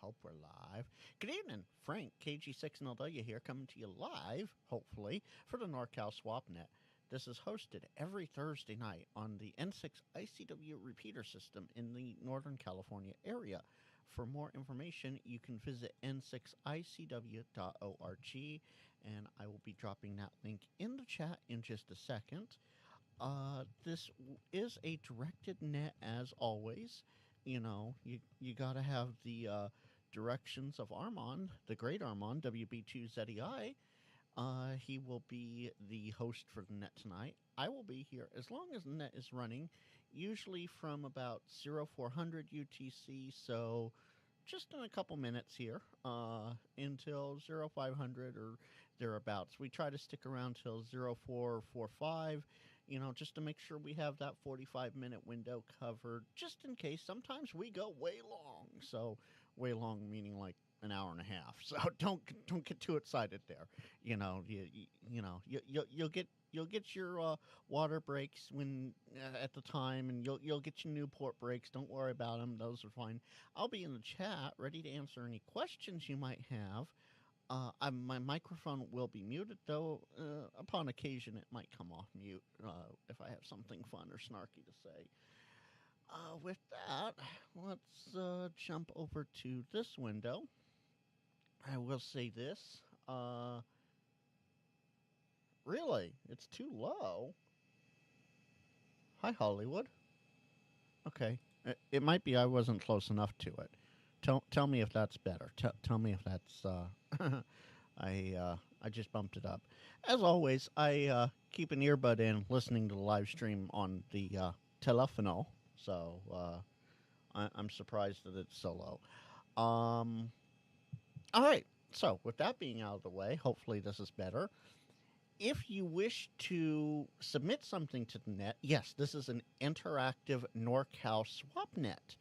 hope we're live. Good evening, Frank, KG6NLW here, coming to you live, hopefully, for the NorCal SwapNet. This is hosted every Thursday night on the N6ICW Repeater system in the Northern California area. For more information, you can visit n6icw.org, and I will be dropping that link in the chat in just a second. This is a directed net, as always. You know, you got to have the directions of Armand, the great Armand, WB2ZEI. He will be the host for the net tonight. I will be here as long as the net is running, usually from about 0400 UTC, so just in a couple minutes here until 0500 or thereabouts. We try to stick around till 0445, you know, just to make sure we have that 45-minute window covered, just in case. Sometimes we go way long, so way long meaning like an hour and a half. So don't get too excited there. You know, you'll get your water breaks when at the time, and you'll get your Newport breaks. Don't worry about them; those are fine. I'll be in the chat, ready to answer any questions you might have. My microphone will be muted, though. Upon occasion, it might come off mute if I have something fun or snarky to say. With that, let's jump over to this window. I will say this. Really? It's too low? Hi, Hollywood. Okay. It might be I wasn't close enough to it. Tell me if that's better. Tell me if that's... I just bumped it up. As always, I keep an earbud in listening to the live stream on the telefono. So I'm surprised that it's so low. All right. So with that being out of the way, hopefully this is better. If you wish to submit something to the net, yes, this is an interactive NorCal SwapNet,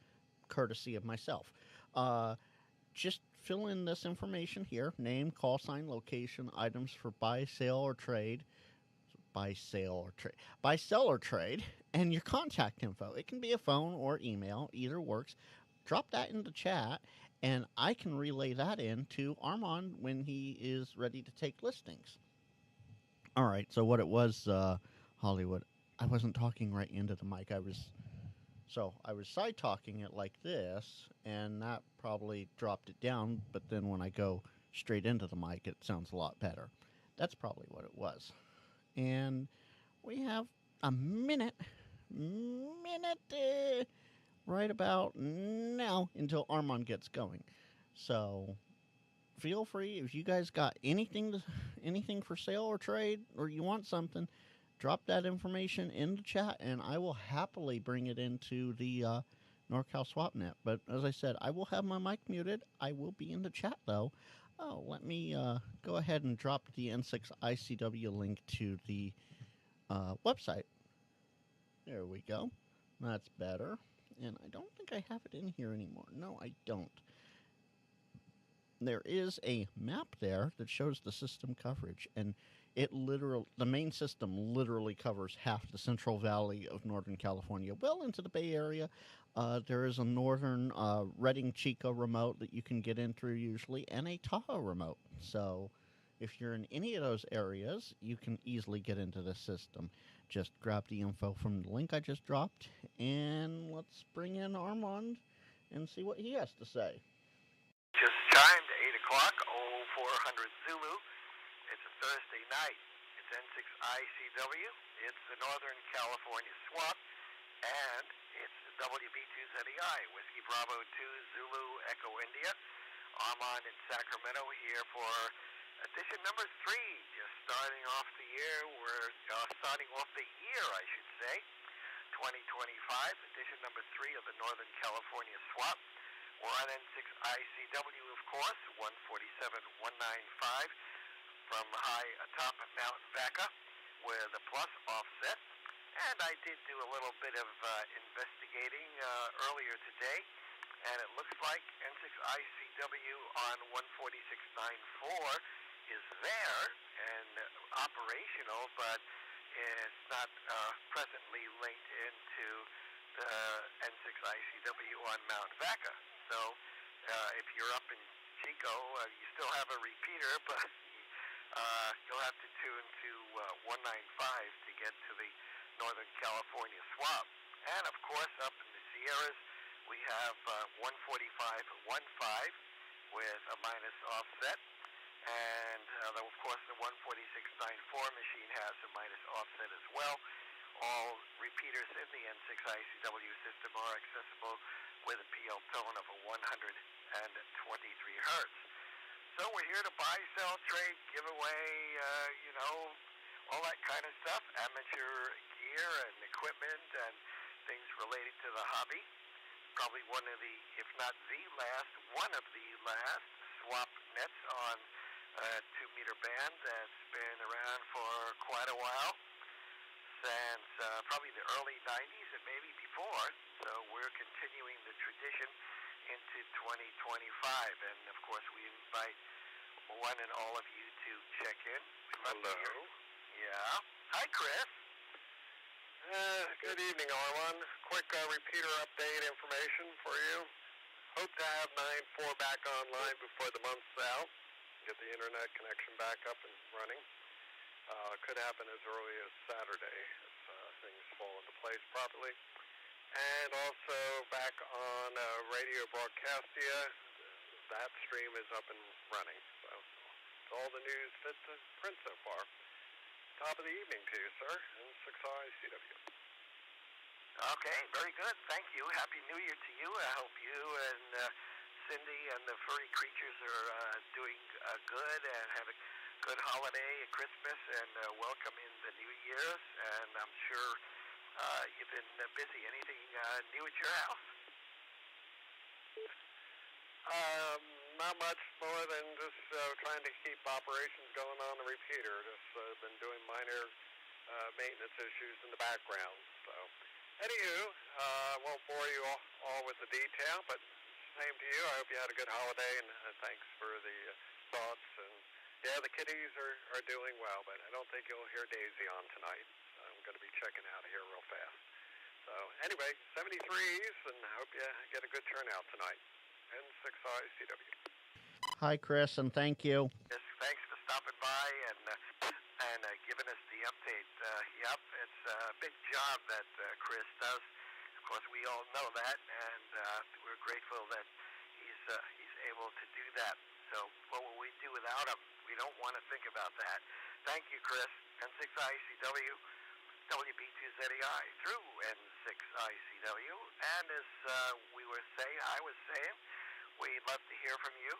courtesy of myself. Just fill in this information here: name, call sign, location, items for buy, sell, or trade, and your contact info. It can be a phone or email, either works. Drop that in the chat, and I can relay that in to Armand when he is ready to take listings. All right, so what it was, Hollywood, I wasn't talking right into the mic. I was side-talking it like this, and that probably dropped it down, but then when I go straight into the mic, it sounds a lot better. That's probably what it was. And we have a minute right about now until Armand gets going. So feel free, if you guys got anything for sale or trade, or you want something, drop that information in the chat, and I will happily bring it into the NorCal SwapNet. But as I said, I will have my mic muted. I will be in the chat, though. Oh, let me go ahead and drop the N6ICW link to the website. There we go. That's better. And I don't think I have it in here anymore. No, I don't. There is a map there that shows the system coverage, and the main system literally covers half the Central Valley of Northern California, well into the Bay Area. There is a northern Redding Chico remote that you can get in through usually, and a Tahoe remote. So if you're in any of those areas, you can easily get into the system. Just grab the info from the link I just dropped, and let's bring in Armand and see what he has to say. Just chimed 8 o'clock, 0400 Zulu. It's a Thursday night. It's N6ICW. It's the Northern California Swap, and it's WB2ZEI, Whiskey Bravo 2 Zulu Echo India. Armand in Sacramento here for edition number 3. Just starting off the year. We're starting off the year, I should say. 2025, edition number 3 of the Northern California Swap. We're on N6ICW, of course, 147.195 from high atop Mount Vaca with a plus offset. And I did do a little bit of investigating earlier today, and it looks like N6ICW on 146.94 is there and operational, but it's not presently linked into the N6ICW on Mount Vaca. So If you're up in Chico, you still have a repeater, but you'll have to tune to 195 to get to the Northern California swap. And of course, up in the Sierras, we have 145.15 with a minus offset. And though, of course, the 146.94 machine has a minus offset as well. All repeaters in the N6ICW system are accessible with a PL tone of 123 hertz. So we're here to buy, sell, trade, give away, all that kind of stuff, amateur gear and equipment and things related to the hobby. Probably one of the, if not the last, one of the last swap nets on a 2-meter band that's been around for quite a while, since probably the early 90s and maybe before. So we're continuing the tradition into 2025. And of course, we invite one and all of you to check in. Hello. Yeah. Hi, Chris. Good evening, Armand. Quick repeater update information for you. Hope to have 9.4 back online before the month's out. Get the internet connection back up and running. Could happen as early as Saturday if things fall into place properly. And also back on Radio Broadcastia, that stream is up and running. So all the news fit to print so far. Top of the evening to you, sir, N6ICW. Okay, very good. Thank you. Happy New Year to you. I hope you and Cindy and the furry creatures are doing good and have a good holiday at Christmas and welcome in the New Year's. And I'm sure you've been busy. Anything new at your house? Not much more than just trying to keep operations going on the repeater. Just been doing minor maintenance issues in the background. So, anywho, won't bore you all with the detail, but same to you. I hope you had a good holiday, and thanks for the thoughts. And yeah, the kitties are doing well, but I don't think you'll hear Daisy on tonight. I'm going to be checking out of here real fast. So anyway, 73s, and I hope you get a good turnout tonight. N6ICW. Hi, Chris, and thank you. Yes, thanks for stopping by and giving us the update. Yep, it's a big job that Chris does. Of course, we all know that, and we're grateful that he's able to do that. So what will we do without him? We don't want to think about that. Thank you, Chris. N6ICW, WB2ZEI through N6ICW. And as I was saying, we'd love to hear from you.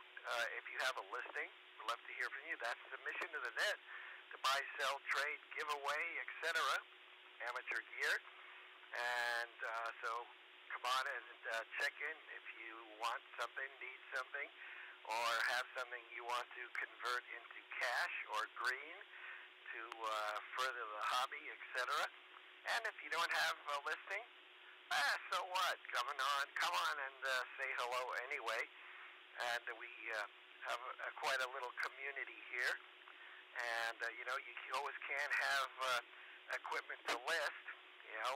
If you have a listing, we'd love to hear from you. That's the mission of the net, to buy, sell, trade, give away, etc. Amateur gear. And so come on and check in if you want something, need something, or have something you want to convert into cash or green to further the hobby, etc. And if you don't have a listing, so what? Come on and say hello anyway. And we have quite a little community here. And, you always can have equipment to list.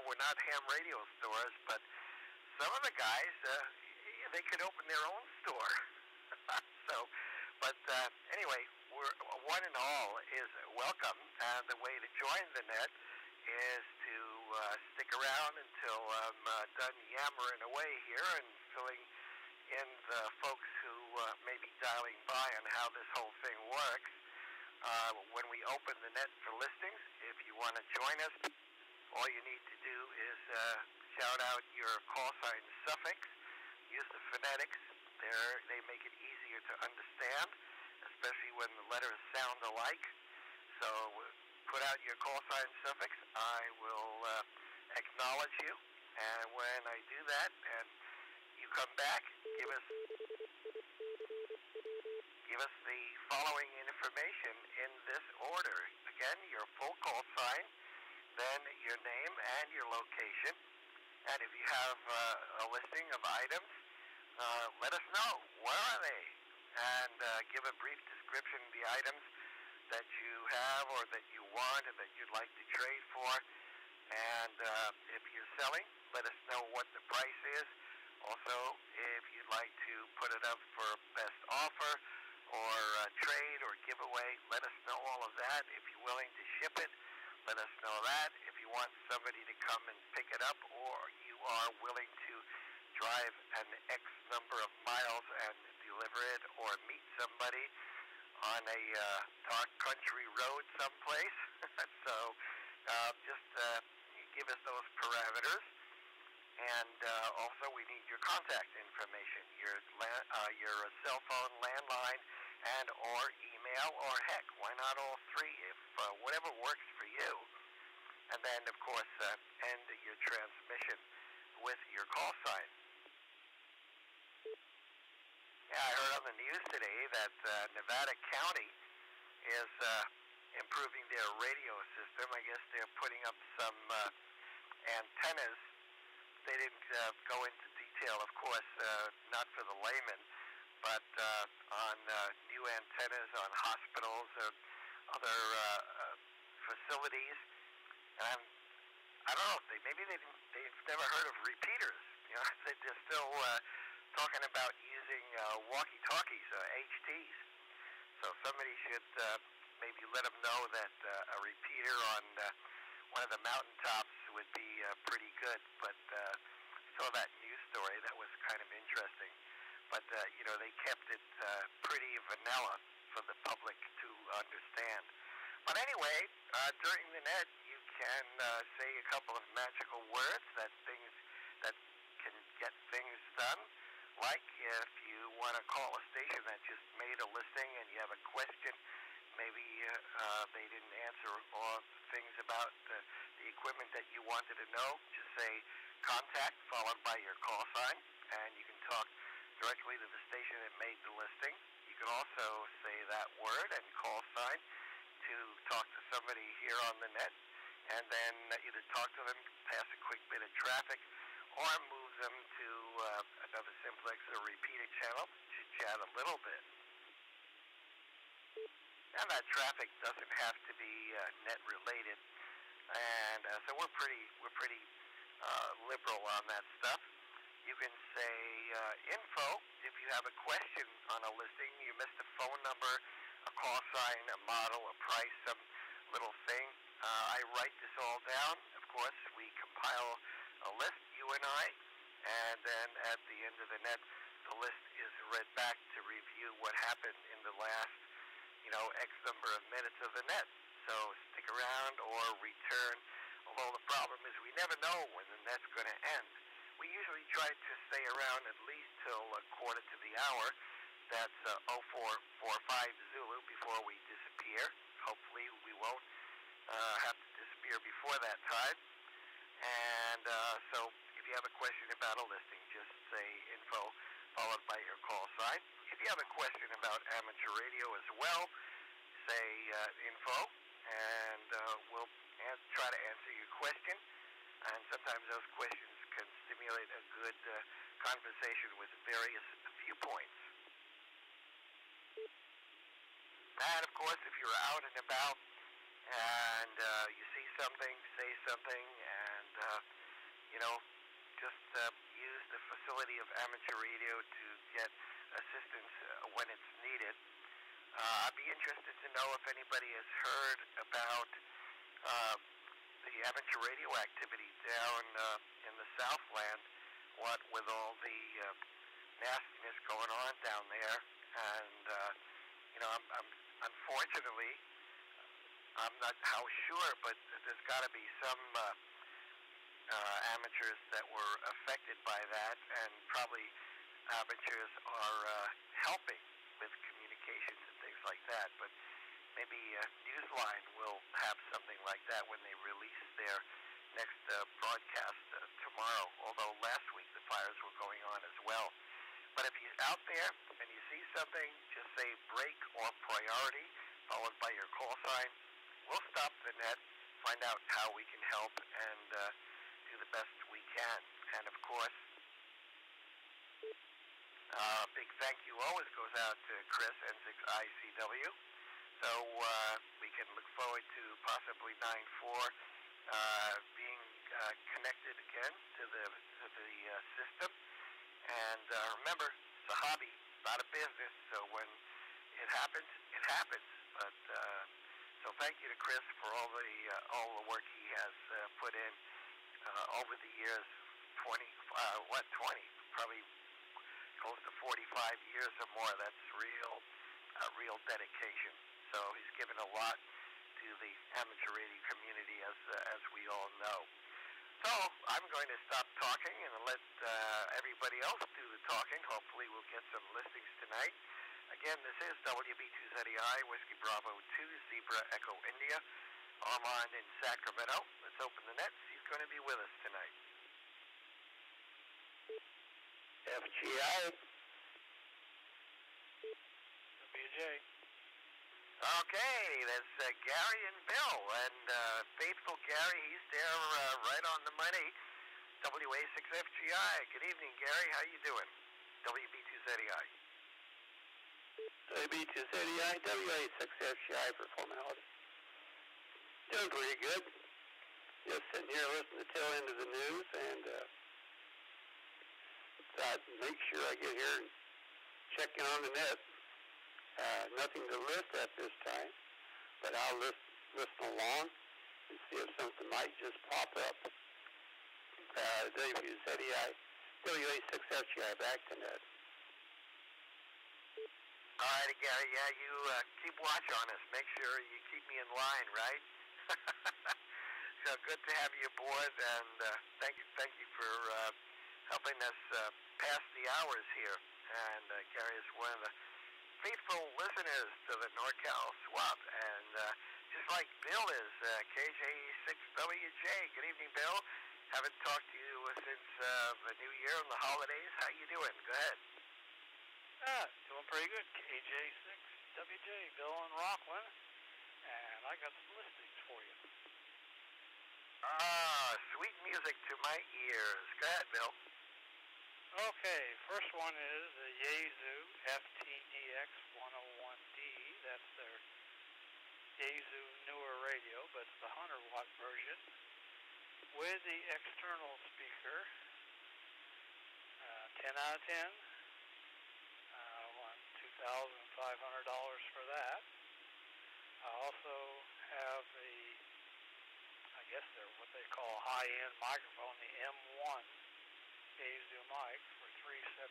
We're not ham radio stores, but some of the guys, they could open their own store. Anyway, we're one and all is welcome. And the way to join the net is to stick around until I'm done yammering away here and filling in the folks who may be dialing by on how this whole thing works. When we open the net for listings, if you want to join us, all you need to do is shout out your call sign suffix. Use the phonetics. They make it easier to understand, especially when the letters sound alike. So put out your call sign suffix. I will acknowledge you. And when I do that and you come back, give us the following information in this order. Again, your full call sign, then your name and your location. And if you have a listing of items, let us know. Where are they? And give a brief description of the items that you have or that you want and that you'd like to trade for. And if you're selling, let us know what the price is. Also, if you'd like to put it up for best offer or trade or giveaway, let us know all of that. If you're willing to ship it, let us know that. If you want somebody to come and pick it up, or you are willing to drive an X number of miles and deliver it, or meet somebody on a dark country road someplace. So just give us those parameters. And also, we need your contact information, your cell phone, landline, and or email, or heck, why not all three, if whatever works for you. And then, of course, end your transmission with your call sign. Yeah, I heard on the news today that Nevada County is improving their radio system. I guess they're putting up some antennas. They didn't go into detail, of course, not for the layman, but on new antennas on hospitals or other facilities. And I don't know, they've never heard of repeaters. You know, they're still talking about using walkie-talkies, HTs. So somebody should maybe let them know that a repeater on one of the mountaintops would be pretty good. But I saw that news story. That was kind of interesting. But, they kept it pretty vanilla for the public to understand. But anyway, during the net, you can say a couple of magical words that can get things done. Like if you want to call a station that just made a listing and you have a question, maybe they didn't answer all things about the equipment that you wanted to know, just say contact followed by your call sign, and you can talk directly to the station that made the listing. You can also say that word and call sign to talk to somebody here on the net, and then either talk to them, pass a quick bit of traffic, or move them to another simplex or repeater channel to chat a little bit. And that traffic doesn't have to be net related, and so we're pretty liberal on that stuff. You can say info if you have a question on a listing. You missed a phone number, a call sign, a model, a price, some little thing. I write this all down. Of course, we compile a list, you and I, and then at the end of the net, the list is read back to review what happened in the last, X number of minutes of the net. So stick around or return. Although the problem is we never know when the net's going to end. We usually try to stay around at least till a quarter to the hour. That's 0445 Zulu before we disappear. Hopefully we won't have to disappear before that time. And so if you have a question about a listing, just say info followed by your call sign. If you have a question about amateur radio as well, say info, and we'll try to answer your question. And sometimes those questions can stimulate a good conversation with various viewpoints. And of course, if you're out and about and you see something, say something, and just use the facility of amateur radio to get assistance when it's needed. I'd be interested to know if anybody has heard about the amateur radio activity down in the Southland, what with all the nastiness going on down there. And, I'm unfortunately, I'm not how sure, but there's got to be some amateurs that were affected by that, and probably amateurs are helping with communications and things like that. But maybe Newsline will have something like that when they release their next broadcast tomorrow, although last week the fires were going on as well. But if you're out there and you see something, just say break or priority, followed by your call sign. We'll stop the net, find out how we can help, and do the best we can. And of course, big thank you always goes out to Chris, N6ICW. So we can look forward to possibly 9-4 being connected again to the system. And remember, it's a hobby, not a business. So when it happens, it happens. But so thank you to Chris for all the work he has put in over the years. 20, probably close to 45 years or more. That's real dedication. So he's given a lot to the amateur radio community, as we all know. So I'm going to stop talking and let everybody else do the talking. Hopefully we'll get some listings tonight. Again, this is WB2ZEI, Whiskey Bravo 2, Zebra Echo India, Armand in Sacramento. Let's open the nets. He's going to be with us tonight. FGI. WJ. Okay, that's Gary and Bill. And faithful Gary, he's there right on the money. WA6FGI. Good evening, Gary. How you doing? WB2ZEI. WB2ZEI, WA6FGI for formality. Doing pretty good. Just sitting here listening to the tail end of the news and thought make sure I get here and check in on the net. Nothing to list at this time, but I'll listen along and see if something might just pop up. WZEI, WA6FGI, back to net. All right, Gary. Yeah, you keep watch on us. Make sure you keep me in line, right? So good to have you aboard, and thank you for helping us pass the hours here. And Gary is one of the faithful listeners to the NorCal Swap, and just like Bill is, KJ6WJ. Good evening, Bill. Haven't talked to you since the New Year and the holidays. How you doing? Go ahead. Doing pretty good. KJ6WJ, Bill in Rockland, and I got some listings for you. Sweet music to my ears. Go ahead, Bill. Okay, first one is the Yaesu FTDX 101D. That's their Yaesu newer radio, but it's the 100-watt version with the external speaker. 10 out of 10. Won $2,500 for that. I also have I guess they're what they call a high-end microphone, the M1 Yaesu mic for $375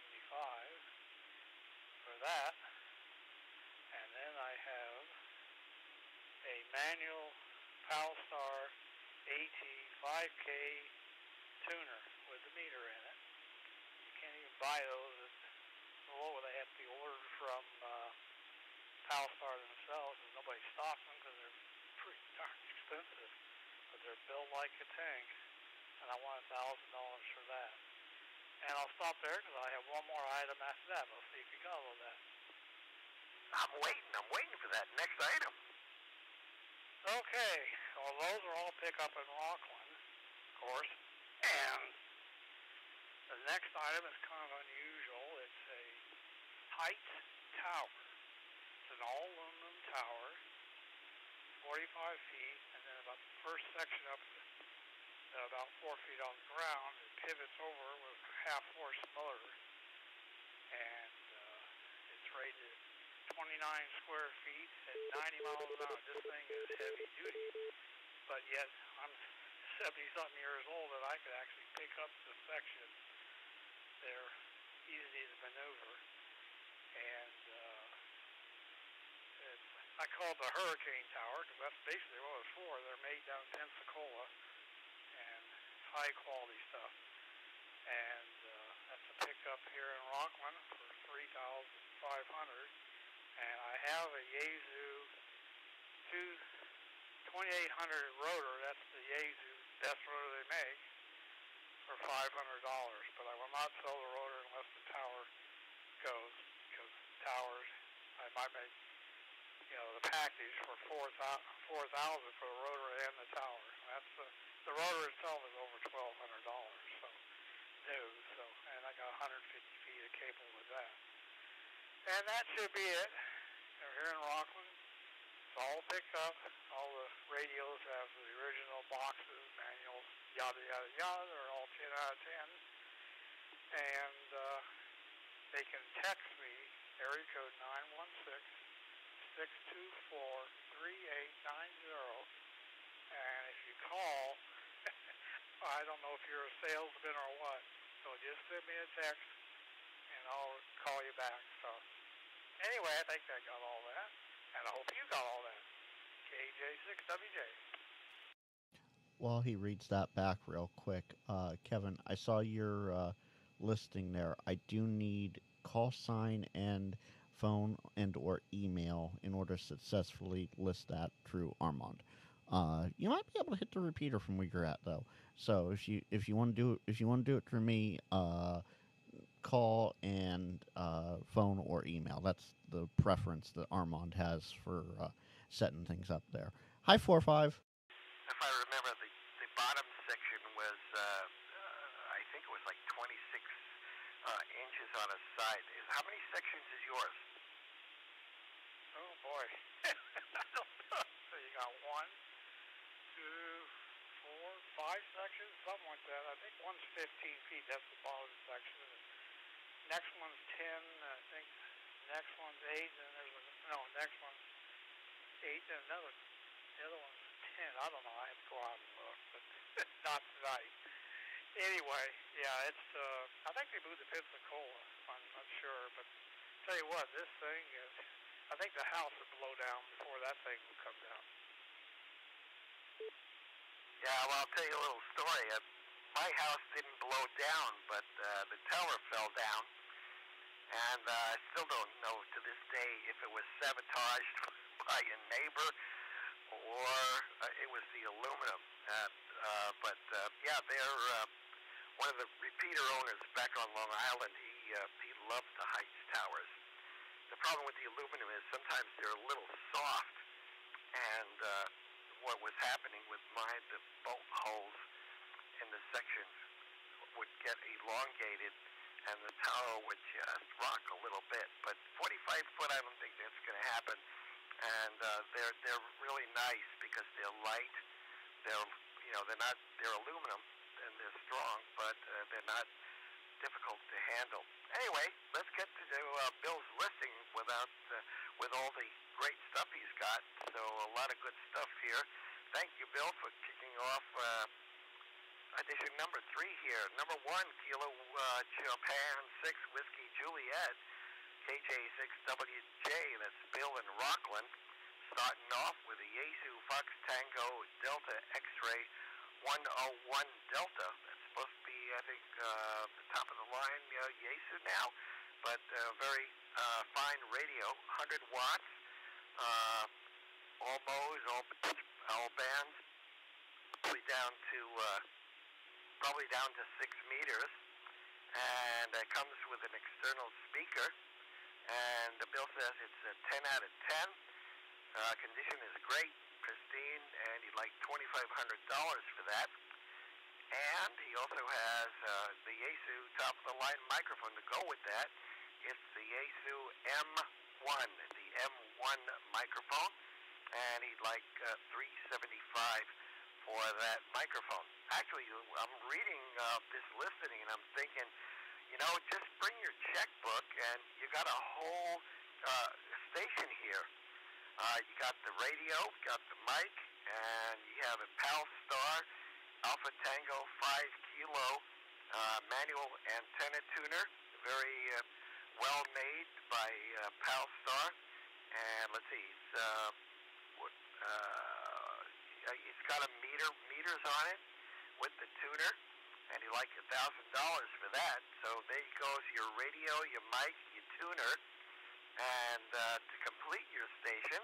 for that. And then I have a manual Palstar AT 5K tuner with the meter in it. You can't even buy those at below. They have to be ordered from Palstar themselves, and nobody stocks them because they're pretty darn expensive. But they're built like a tank, and I want $1,000 for that. And I'll stop there because I have one more item after that. We'll see if you got all of that. I'm waiting for that next item. Okay, well, those are all pick up in Rockland, of course. And the next item is kind of unusual. It's a height tower. It's an all-aluminum tower, 45 feet, and then about the first section up about 4 feet on the ground, it pivots over with a half-horse motor, and it's rated 29 square feet at 90 miles an hour. This thing is heavy duty, but yet I'm 70-something years old and I could actually pick up the sections. They're easy to maneuver, and I call it the Hurricane Tower because that's basically what it's for. They're made down in Pensacola, and high quality stuff. And that's a pickup here in Rockland for $3,500. And I have a Yaesu 2800 rotor. That's the Yaesu best rotor they make for $500. But I will not sell the rotor unless the tower goes, because towers, I might make, the package for $4,000 for the rotor and the tower. That's the rotor itself is over $1,200. So new. And I got 150 feet of cable with that. And that should be it. They're here in Rockland. It's all picked up. All the radios have the original boxes, manuals, yada, yada, yada. They're all 10 out of 10. And they can text me, area code 916-624-3890. And if you call, I don't know if you're a salesman or what, so just send me a text and I'll call you back. So anyway, I think I got all that, and I hope you got all that. KJ6WJ. While he reads that back real quick, Kevin, I saw your listing there. I do need call sign and phone and or email in order to successfully list that through Armand. You might be able to hit the repeater from where you're at though. So if you want to do it through me, call and phone or email. That's the preference that Armand has for setting things up there. Hi, 4-5. If I remember, the bottom section was, I think it was like 26 inches on a side. How many sections is yours? Oh boy, I don't know. So you got 1, 2, 4, 5 sections, something like that. I think one's 15 feet. That's the bottom section. Next one's 10. I think next one's 8. And next one's 8. And the other one's 10. I don't know. I have to go out and look, but not tonight. Anyway, yeah, it's. I think they moved to Pensacola. I'm not sure, but tell you what, this thing is. I think the house would blow down before that thing would come down. Yeah, well, I'll tell you a little story. My house didn't blow down, but the tower fell down, and I still don't know to this day if it was sabotaged by a neighbor or it was the aluminum. But they're one of the repeater owners back on Long Island. He loves the Heights towers. The problem with the aluminum is sometimes they're a little soft, and what was happening with mine, the bolt holes in the sections would get elongated, and the tower would just rock a little bit. But 45 foot, I don't think that's going to happen. And they're really nice because they're light. They're aluminum and they're strong, but they're not difficult to handle. Anyway, let's get to Bill's listing with all the great stuff he's got. So a lot of good stuff here. Thank you, Bill, for kicking off edition number 3 here. Number 1, Kilo Japan 6 Whiskey Juliet, KJ6WJ. That's Bill in Rockland. Starting off with a Yaesu Fox Tango Delta X-Ray 101 Delta. That's supposed to be, I think, the top of the line Yaesu now, but very fine radio, 100 watts, all modes, all bands, probably down to 6 meters, and it comes with an external speaker. And the bill says it's a 10 out of 10. Condition is great, pristine, and he'd like $2,500 for that. And he also has the Yaesu top-of-the-line microphone to go with that. It's the Yaesu M1, the M1 microphone, and he'd like $375 for that microphone. Actually, I'm reading this listing, and I'm thinking, just bring your checkbook, and you got a whole station here. You got the radio, got the mic, and you have a PAL-Star Alpha Tango 5 kilo manual antenna tuner, very well made by PAL-Star. And let's see, it's got a meters on it with the tuner, and he like $1,000 for that. So there goes your radio, your mic, your tuner. And to complete your station,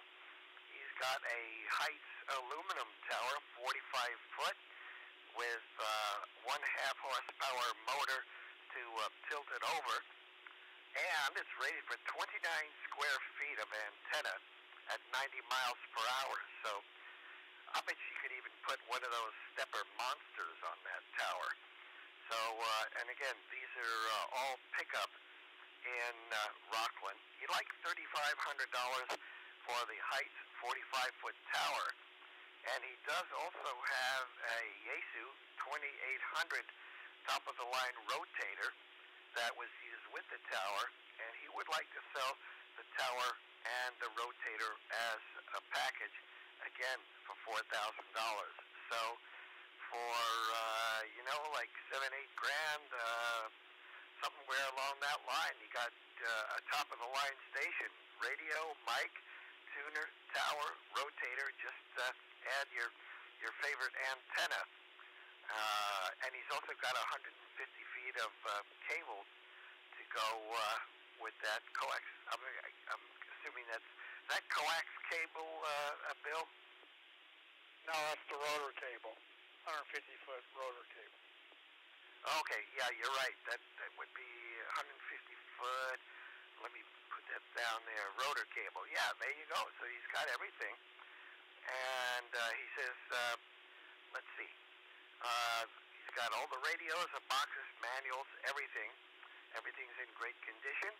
he's got a Heights aluminum tower, 45 foot, with 1.5 horsepower motor to tilt it over. And it's rated for 29 square feet of antenna at 90 miles per hour. So I bet you could even put one of those stepper monsters on that tower. So, and again, these are all pickup in Rockland. He'd like $3,500 for the Heights 45-foot tower, and he does also have a Yaesu 2800 top-of-the-line rotator, that was used with the tower, and he would like to sell the tower and the rotator as a package, again, for $4,000. So for, like 7-8 grand, somewhere along that line, you got a top-of-the-line station, radio, mic, tuner, tower, rotator, just add your favorite antenna. And he's also got 150 feet of cable to go with that coax. I'm assuming that's that coax cable, Bill? No, that's the rotor cable, 150-foot rotor cable. Okay, yeah, you're right. That would be 150 foot. Let me put that down there. Rotor cable. Yeah, there you go. So he's got everything. And he says, let's see. He's got all the radios, the boxes, manuals, everything. Everything's in great condition.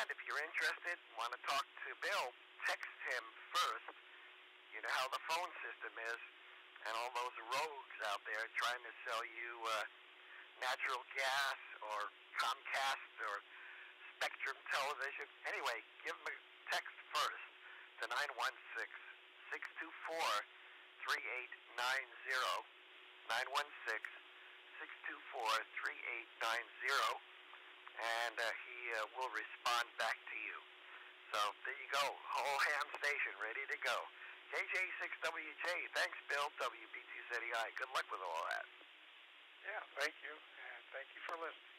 And if you're interested, want to talk to Bill, text him first. You know how the phone system is, and all those rogues out there trying to sell you natural gas or Comcast or Spectrum television. Anyway, give him a text first to 916-624-3890. 916-624-3890. And he will respond back to you. So there you go, whole ham station ready to go. KJ6WJ, thanks Bill, WB2ZEI. Good luck with all that. Yeah, thank you, and thank you for listening.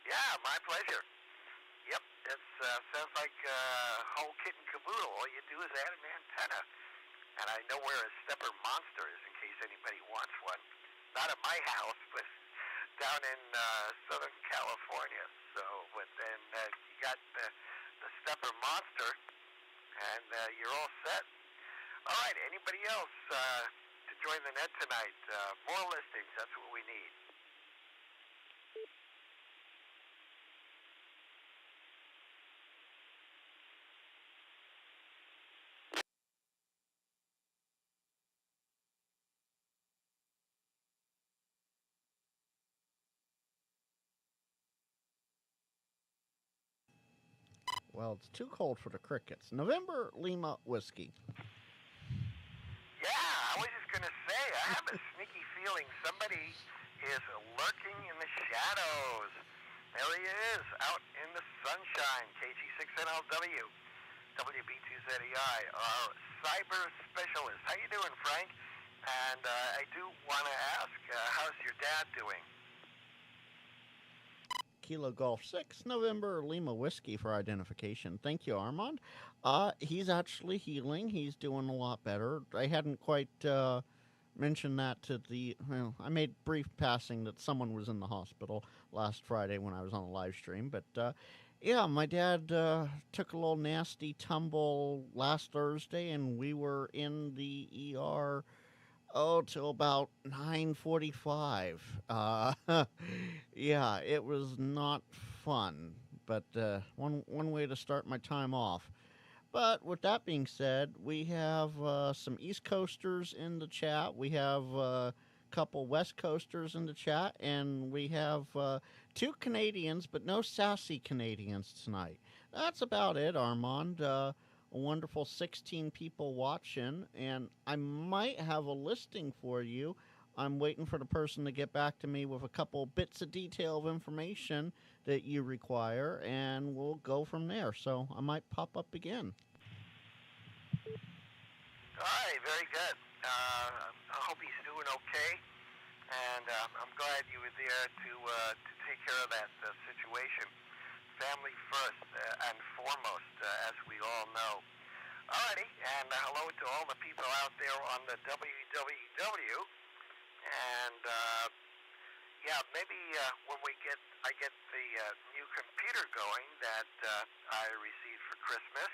Yeah, my pleasure. Yep, it sounds like whole kit and caboodle. All you do is add an antenna. And I know where a stepper monster is in case anybody wants one. Not at my house, but down in Southern California. So, but then you got the stepper monster, and you're all set. All right, anybody else to join the net tonight? More listings, that's what we need. Well, it's too cold for the crickets. November Lima Whiskey. Yeah, I was just going to say, I have a sneaky feeling somebody is lurking in the shadows. There he is, out in the sunshine. KG6NLW, WB2ZEI, our cyber specialist. How you doing, Frank? And I do want to ask, how's your dad doing? Kilo Golf 6, November Lima Whiskey for identification. Thank you, Armand. He's actually healing. He's doing a lot better. I hadn't quite mentioned that to I made brief passing that someone was in the hospital last Friday when I was on a live stream. But, yeah, my dad took a little nasty tumble last Thursday, and we were in the ER till about 9:45. Yeah, it was not fun, but one way to start my time off. But with that being said, we have some East Coasters in the chat. We have a couple West Coasters in the chat, and we have 2 Canadians, but no sassy Canadians tonight. That's about it, Armand. A wonderful 16 people watching, and I might have a listing for you. I'm waiting for the person to get back to me with a couple bits of detail of information that you require, and we'll go from there. So I might pop up again. All right, very good. I hope he's doing okay, and I'm glad you were there to take care of that situation. Family first and foremost, as we all know. Alrighty, and hello to all the people out there on the WWW. And yeah, maybe when I get the new computer going that I received for Christmas,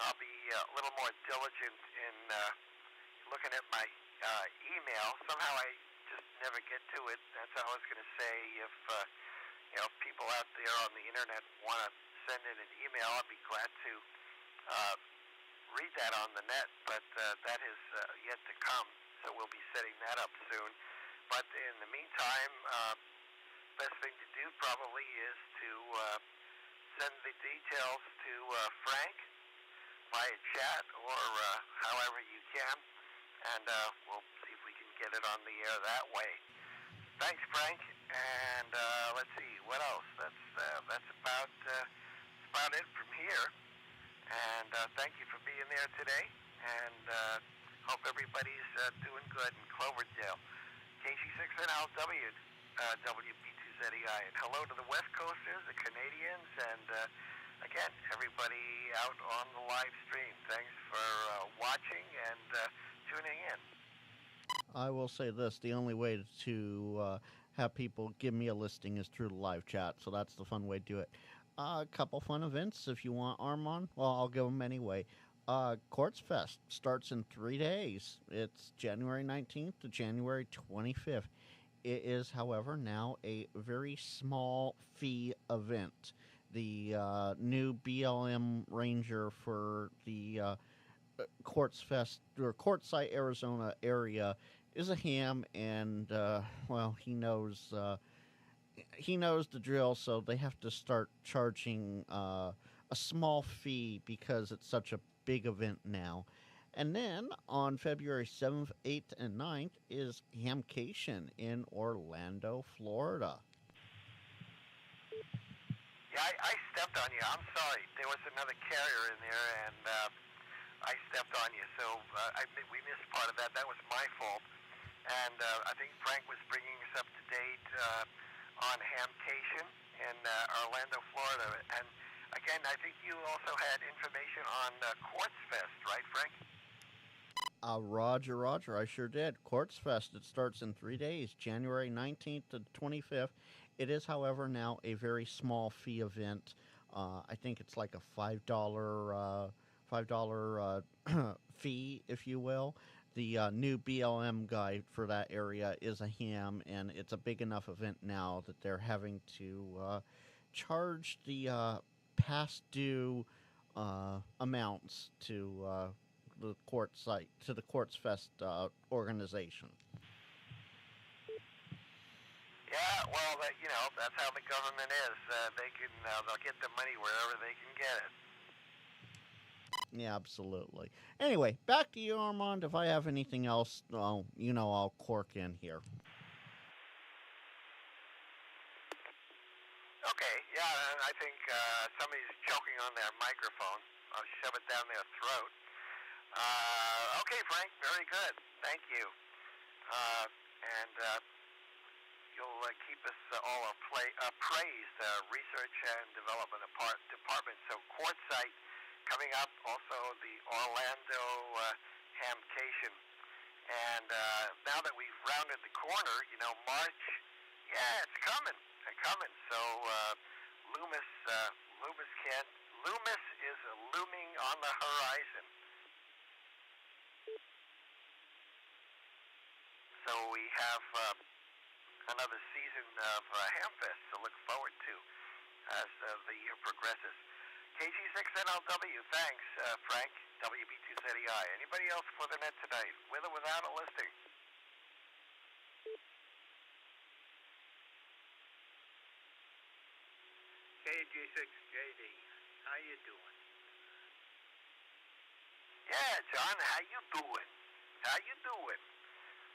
I'll be a little more diligent in looking at my email. Somehow I just never get to it. That's what I was going to say. If people out there on the internet want to send in an email, I'd be glad to read that on the net. But that is yet to come, so we'll be setting that up soon. But in the meantime, best thing to do probably is to send the details to Frank via chat or however you can, and we'll see if we can get it on the air that way. Thanks, Frank. And let's see, what else? That's about it from here. And thank you for being there today. And hope everybody's doing good in Cloverdale. KG6NLW, WB2ZEI. And hello to the West Coasters, the Canadians, and again, everybody out on the live stream. Thanks for watching and tuning in. I will say this, the only way to have people give me a listing is through the live chat, so that's the fun way to do it. A couple fun events if you want, Armand. Well, I'll give them anyway. Quartz Fest starts in 3 days. It's January 19th to January 25th. It is, however, now a very small fee event. The new BLM Ranger for the Quartz Fest or Quartzsite, Arizona area is a ham, and well, he knows the drill. So they have to start charging a small fee because it's such a big event now. And then on February 7th, 8th, and 9th is Hamcation in Orlando, Florida. Yeah, I stepped on you. I'm sorry. There was another carrier in there, and I stepped on you. So we missed part of that. That was my fault. And I think Frank was bringing us up to date on Hamcation in Orlando, Florida. And again, I think you also had information on Quartz Fest, right, Frank? Roger. I sure did. Quartz Fest, it starts in 3 days, January 19th to 25th. It is, however, now a very small fee event. I think it's like a $5 fee, if you will. The new BLM guide for that area is a ham, and it's a big enough event now that they're having to charge the past due amounts to the Quartz site, to the Quartz Fest organization. Yeah, well, that's how the government is. They'll get the money wherever they can get it. Yeah, absolutely. Anyway, back to you, Armand. If I have anything else, I'll cork in here. Okay, yeah, I think somebody's choking on their microphone. I'll shove it down their throat. Okay, Frank, very good. Thank you. And you'll keep us all appraised, Research and Development Department. So Quartzsite coming up, also the Orlando Hamcation. And now that we've rounded the corner, March, yeah, it's coming. So Loomis is looming on the horizon. So we have another season of Hamfest to look forward to as the year progresses. KG6NLW, thanks, Frank, WB2ZEI. Anybody else for the net tonight, with or without a listing? KG6JD, how you doing? Yeah, John, how you doing?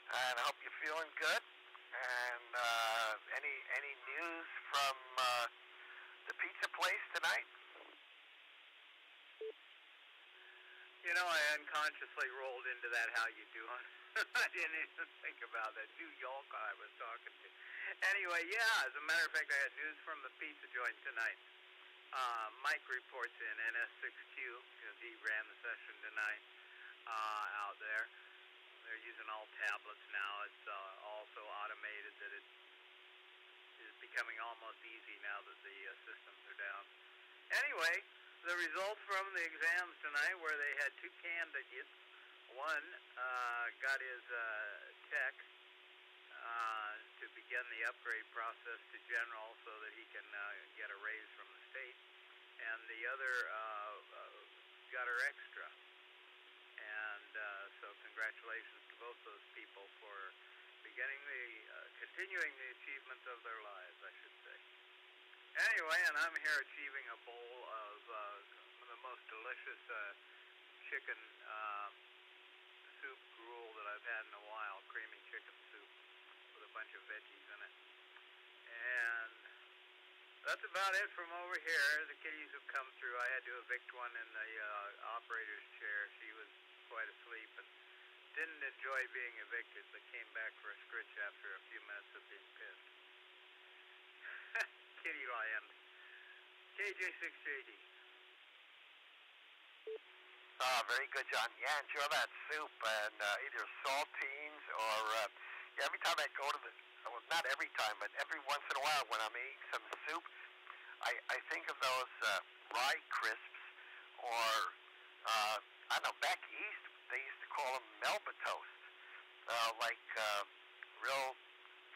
And I hope you're feeling good. And any news from the pizza place tonight? I unconsciously rolled into that how you doing. I didn't even think about that. New York I was talking to. Anyway, yeah, as a matter of fact, I had news from the pizza joint tonight. Mike reports in N6ICW, because he ran the session tonight out there. They're using all tablets now. It's also automated that it is becoming almost easy now that the systems are down. Anyway, the results from the exams tonight where they had two candidates. One got his tech to begin the upgrade process to general so that he can get a raise from the state. And the other got her extra. And so congratulations to both those people for continuing the achievements of their lives, I should Anyway, and I'm here achieving a bowl of the most delicious chicken soup gruel that I've had in a while, creamy chicken soup with a bunch of veggies in it. And that's about it from over here. The kitties have come through. I had to evict one in the operator's chair. She was quite asleep and didn't enjoy being evicted, but came back for a scritch after a few minutes of being pissed. Kitty land. KJ6JD. Very good, John. Yeah, enjoy that soup, and either saltines or every time I go to the, well, not every time, but every once in a while when I'm eating some soup, I think of those rye crisps, or I don't know, back east they used to call them Melba toast, like real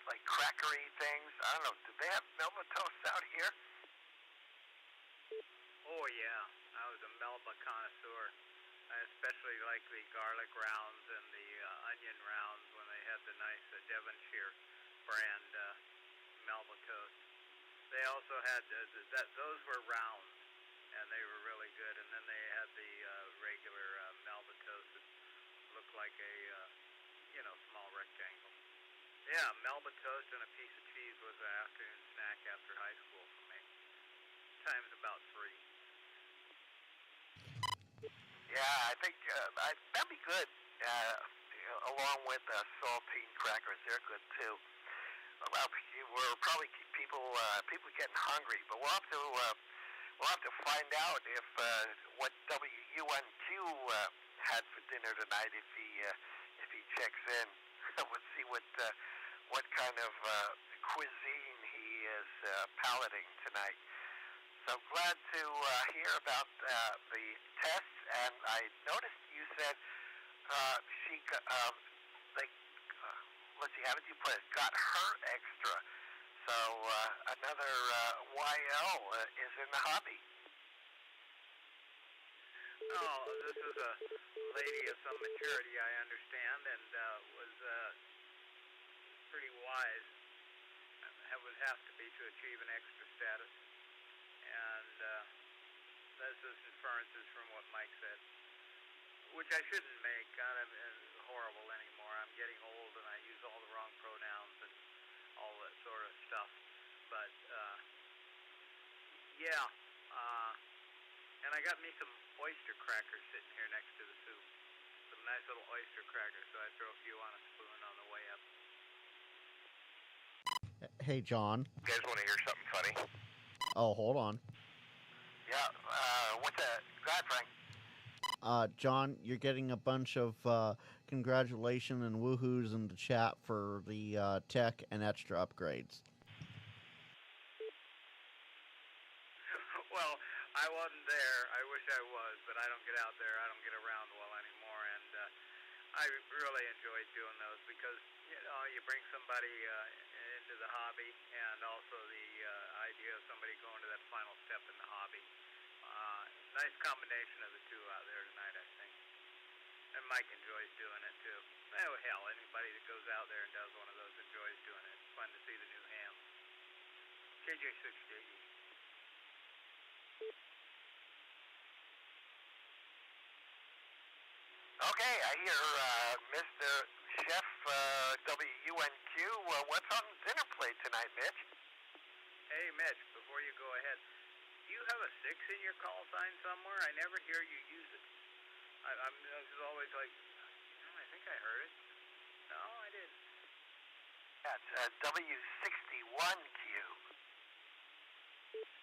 like crackery things. I don't know. Do they have Melba toasts out here? Oh yeah, I was a Melba connoisseur. I especially like the garlic rounds and the onion rounds when they had the nice Devonshire brand Melba toast. They also had those were round, and they were really good. And then they had the regular Melba toast that looked like a small rectangle. Yeah, Melba toast and a piece of cheese was an afternoon snack after high school for me. Times about 3. Yeah, I think that'd be good. Along with saltine crackers, they're good too. Well, we're probably people getting hungry, but we'll have to find out if what WUNQ had for dinner tonight if he checks in. We'll see what kind of cuisine he is palating tonight. So glad to hear about the tests, and I noticed you said she let's see, how did you put it? Got her extra. So another YL is in the hobby. Oh, this is a lady of some maturity, I understand, and was pretty wise. It would have to be to achieve an extra status. And this is inferences from what Mike said, which I shouldn't make. God, I'm horrible anymore. I'm getting old, and I use all the wrong pronouns and all that sort of stuff. But yeah, and I got me some oyster crackers sitting here next to the soup. Some nice little oyster crackers, so I throw a few on a spoon on the way up. Hey, John. You guys want to hear something funny? Oh, hold on. Yeah, what's that? Go ahead, Frank. John, you're getting a bunch of congratulations and woohoos in the chat for the tech and extra upgrades. Well, I wasn't there. I wish I was, but I don't get out there. I don't get around well anymore, and I really enjoyed doing those because you bring somebody into the hobby, and also the idea of somebody going to that final step in the hobby. Nice combination of the two out there tonight, I think. And Mike enjoys doing it too. Oh hell, anybody that goes out there and does one of those enjoys doing it. It's fun to see the new hams. KJ6JD. Okay, I hear Mr. Chef WUNQ. What's on dinner plate tonight, Mitch? Hey, Mitch, before you go ahead, do you have a 6 in your call sign somewhere? I never hear you use it. I'm just always like, I think I heard it. No, I didn't. That's W61Q.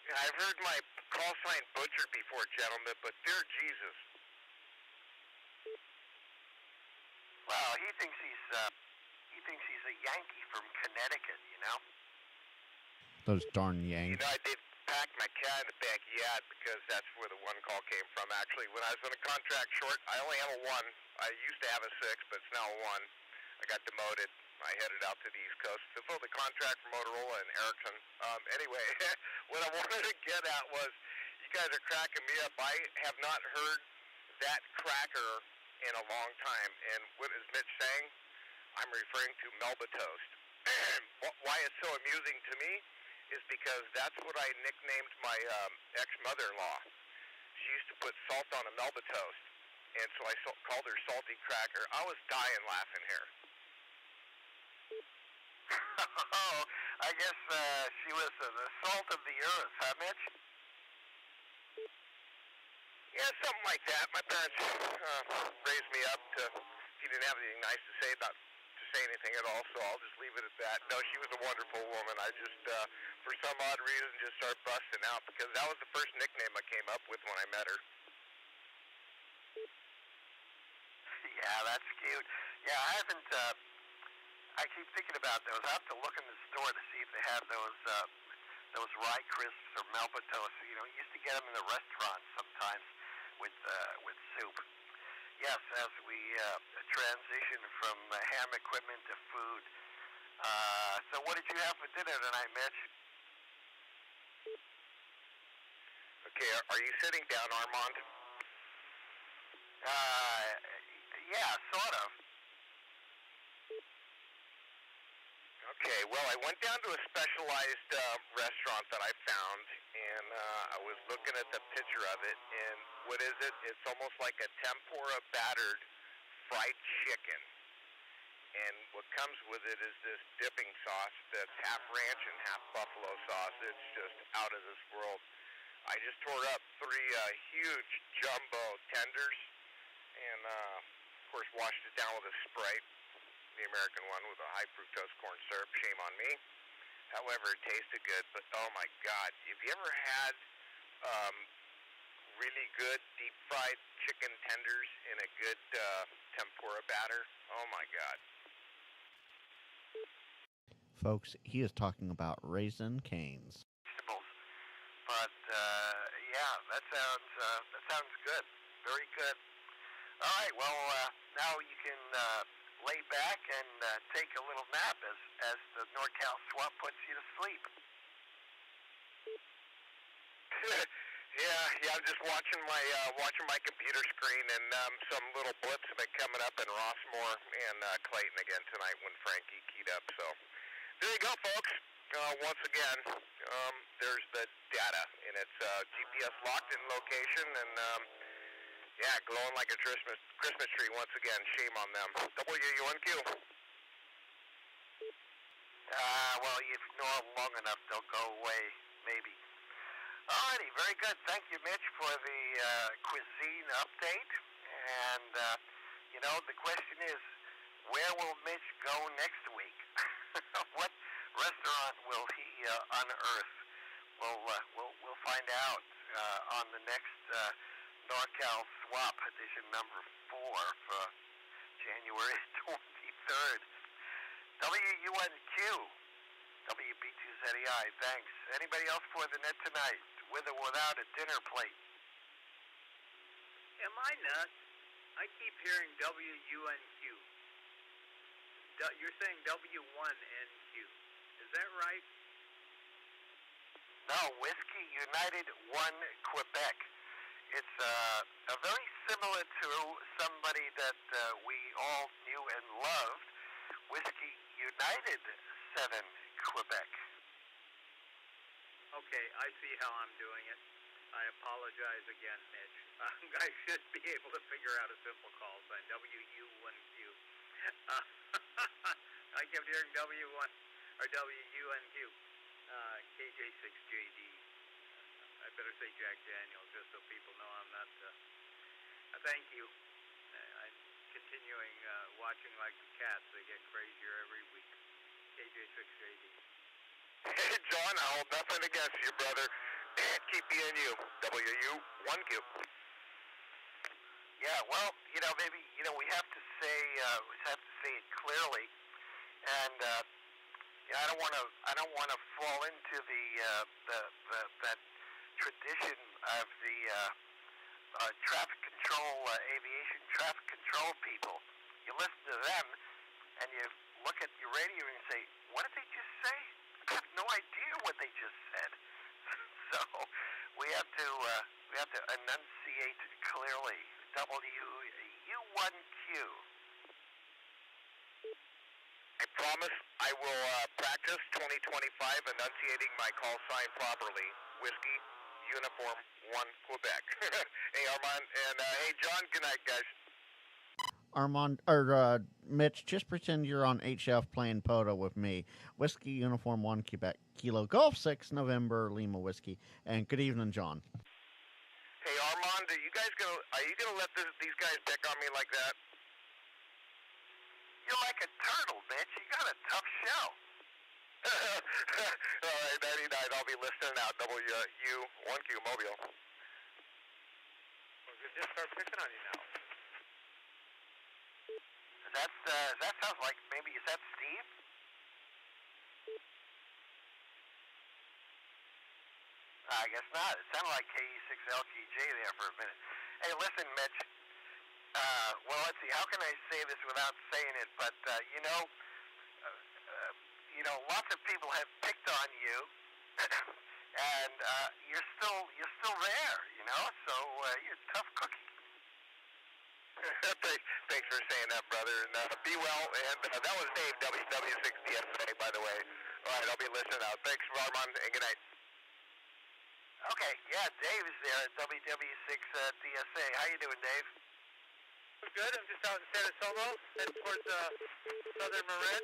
Yeah, I've heard my call sign butchered before, gentlemen, but dear Jesus. Well, he thinks he's a Yankee from Connecticut, you know? Those darn Yanks. You know, I did pack my cat in the backyard because that's where the one call came from. Actually, when I was on a contract short, I only have a 1. I used to have a 6, but it's now a 1. I got demoted. I headed out to the East Coast to fill the contract for Motorola and Ericsson. Anyway, what I wanted to get at was, you guys are cracking me up. I have not heard that cracker in a long time. And what is Mitch saying? I'm referring to Melba toast. Why it's so amusing to me is because that's what I nicknamed my ex-mother-in-law. She used to put salt on a Melba toast, and so I called her Salty Cracker. I was dying laughing here. Oh, I guess she was the salt of the earth, huh, Mitch? Yeah, something like that. My parents raised me up to. She didn't have anything nice to say anything at all, so I'll just leave it at that. No, she was a wonderful woman. I just, for some odd reason, just started busting out because that was the first nickname I came up with when I met her. Yeah, that's cute. Yeah, I haven't. I keep thinking about those. I have to look in the store to see if they have those rye crisps or Melba toast. You know, you used to get them in the restaurants sometimes with soup. Yes, as we transition from ham equipment to food. So what did you have for dinner tonight, Mitch? Okay, are you sitting down, Armand? Yeah, sort of. Okay, well, I went down to a specialized restaurant that I found, and I was looking at the picture of it, and what is it? It's almost like a tempura battered fried chicken. And what comes with it is this dipping sauce that's half ranch and half buffalo sauce. It's just out of this world. I just tore up 3 huge jumbo tenders, and of course washed it down with a Sprite, the American one with a high fructose corn syrup. Shame on me. However, it tasted good. But oh my God, have you ever had really good deep fried chicken tenders in a good tempura batter? Oh my God. Folks, he is talking about Raisin Cane's. But yeah, that sounds good. Very good. All right. Well, now you can lay back and take a little nap as the NorCal swap puts you to sleep. Yeah. I'm just watching my computer screen, and some little blips have been coming up in Rossmore and Clayton again tonight when Frankie keyed up. So there you go, folks. Once again, there's the data, and it's GPS locked in location, and yeah, glowing like a Christmas tree once again. Shame on them. WUNQ. Well, if you know them long enough, they'll go away, maybe. Alrighty, very good. Thank you, Mitch, for the cuisine update. And, you know, the question is, where will Mitch go next week? What restaurant will he unearth? We'll find out on the next NorCal Swap edition number 4 for January 23rd. WUNQ, WB2ZEI, thanks. Anybody else for the net tonight, with or without a dinner plate? Am I nuts? I keep hearing WUNQ. You're saying W1NQ. Is that right? No, Whiskey United 1 Quebec. It's very similar to somebody that we all knew and loved, Whiskey United 7 Quebec. Okay, I see how I'm doing it. I apologize again, Mitch. I should be able to figure out a simple call sign, WU1Q. I kept hearing W1 or WUNQ, KJ6JD. I better say Jack Daniels just so people know I'm not. Thank you. I'm continuing watching like the cats. They get crazier every week. KJ6JD. Hey, John, I hold nothing against you, brother. Keep being you. WU1Q. Yeah, well, you know, maybe we have to say it clearly, and yeah, I don't want to fall into that tradition of the traffic control, aviation traffic control people. You listen to them, and you look at your radio and you say, "What did they just say? I have no idea what they just said." So we have to enunciate clearly. WU1Q. I promise I will practice 2025 enunciating my call sign properly. Whiskey, Uniform 1, Quebec. Hey, Armand, and hey, John, good night, guys. Armand, or Mitch, just pretend you're on HF playing Poto with me. Whiskey Uniform 1 Quebec Kilo Golf 6 November Lima Whiskey. And good evening, John. Hey, Armand, are you gonna let these guys pick on me like that? You're like a turtle, Mitch. You got a tough shell. All right, 99. I'll be listening out. WU1Q Mobile. We're going to just start picking on you now. That sounds like maybe, is that Steve? I guess not. It sounded like KE6LQJ there for a minute. Hey, listen, Mitch. Well, let's see. How can I say this without saying it? But lots of people have picked on you, and you're still there. So you're a tough cookie. Thanks for saying that, brother. And be well. And that was Dave, WW6DSA, by the way. All right, I'll be listening out. Thanks, Armand, and good night. Okay, yeah, Dave is there at WW6DSA. How you doing, Dave? Good. I'm just out in San Antonio, heading towards Southern Marin.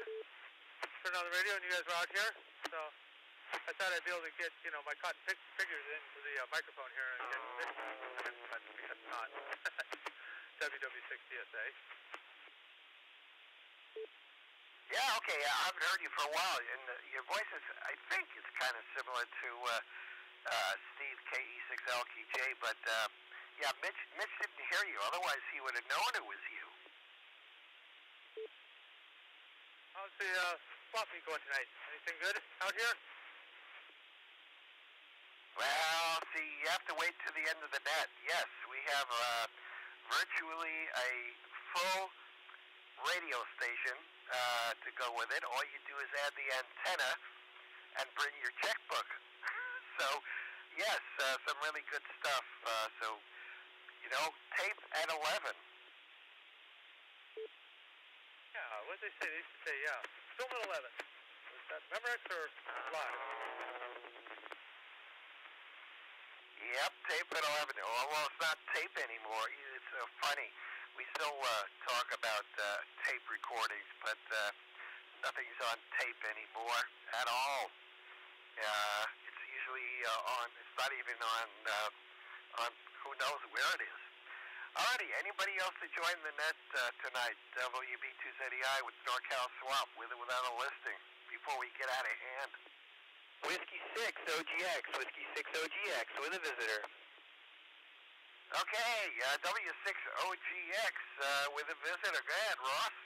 Turned on the radio, and you guys were out here. So I thought I'd be able to get, my cotton figures into the microphone here and get but it's not. WW6DSA. Yeah, okay. I haven't heard you for a while, and your voice is, I think, it's kind of similar to Steve KE6LQJ, but yeah, Mitch didn't hear you. Otherwise, he would have known it was you. How's the swap meet going tonight? Anything good out here? Well, see, you have to wait to the end of the net. Yes, we have virtually a full radio station to go with it. All you do is add the antenna and bring your checkbook. So, yes, some really good stuff. So, tape at 11. Yeah, what did they say? They used to say, yeah, film at 11. Was that Memorex or live? Yep, tape at 11. Well, it's not tape anymore. It's funny. We still talk about tape recordings, but nothing's on tape anymore at all. It's usually on. It's not even on who knows where it is. Alrighty, anybody else to join the net tonight? WB2ZEI with NorCal Swap, with or without a listing, before we get out of hand. Whiskey 6 OGX, Whiskey 6 OGX with a visitor. Okay, W6OGX with a visitor. Go ahead, Ross.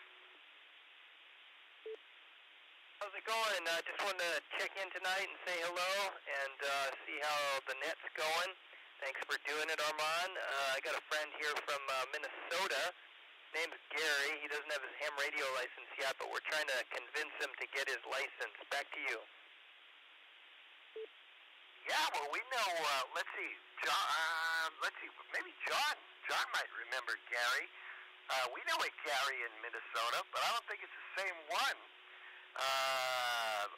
How's it going? Just wanted to check in tonight and say hello and see how the net's going. Thanks for doing it, Armand. I got a friend here from Minnesota. His name's Gary. He doesn't have his ham radio license yet, but we're trying to convince him to get his license. Back to you. Yeah, well, we know, let's see, maybe John might remember Gary. We know a Gary in Minnesota, but I don't think it's the same one.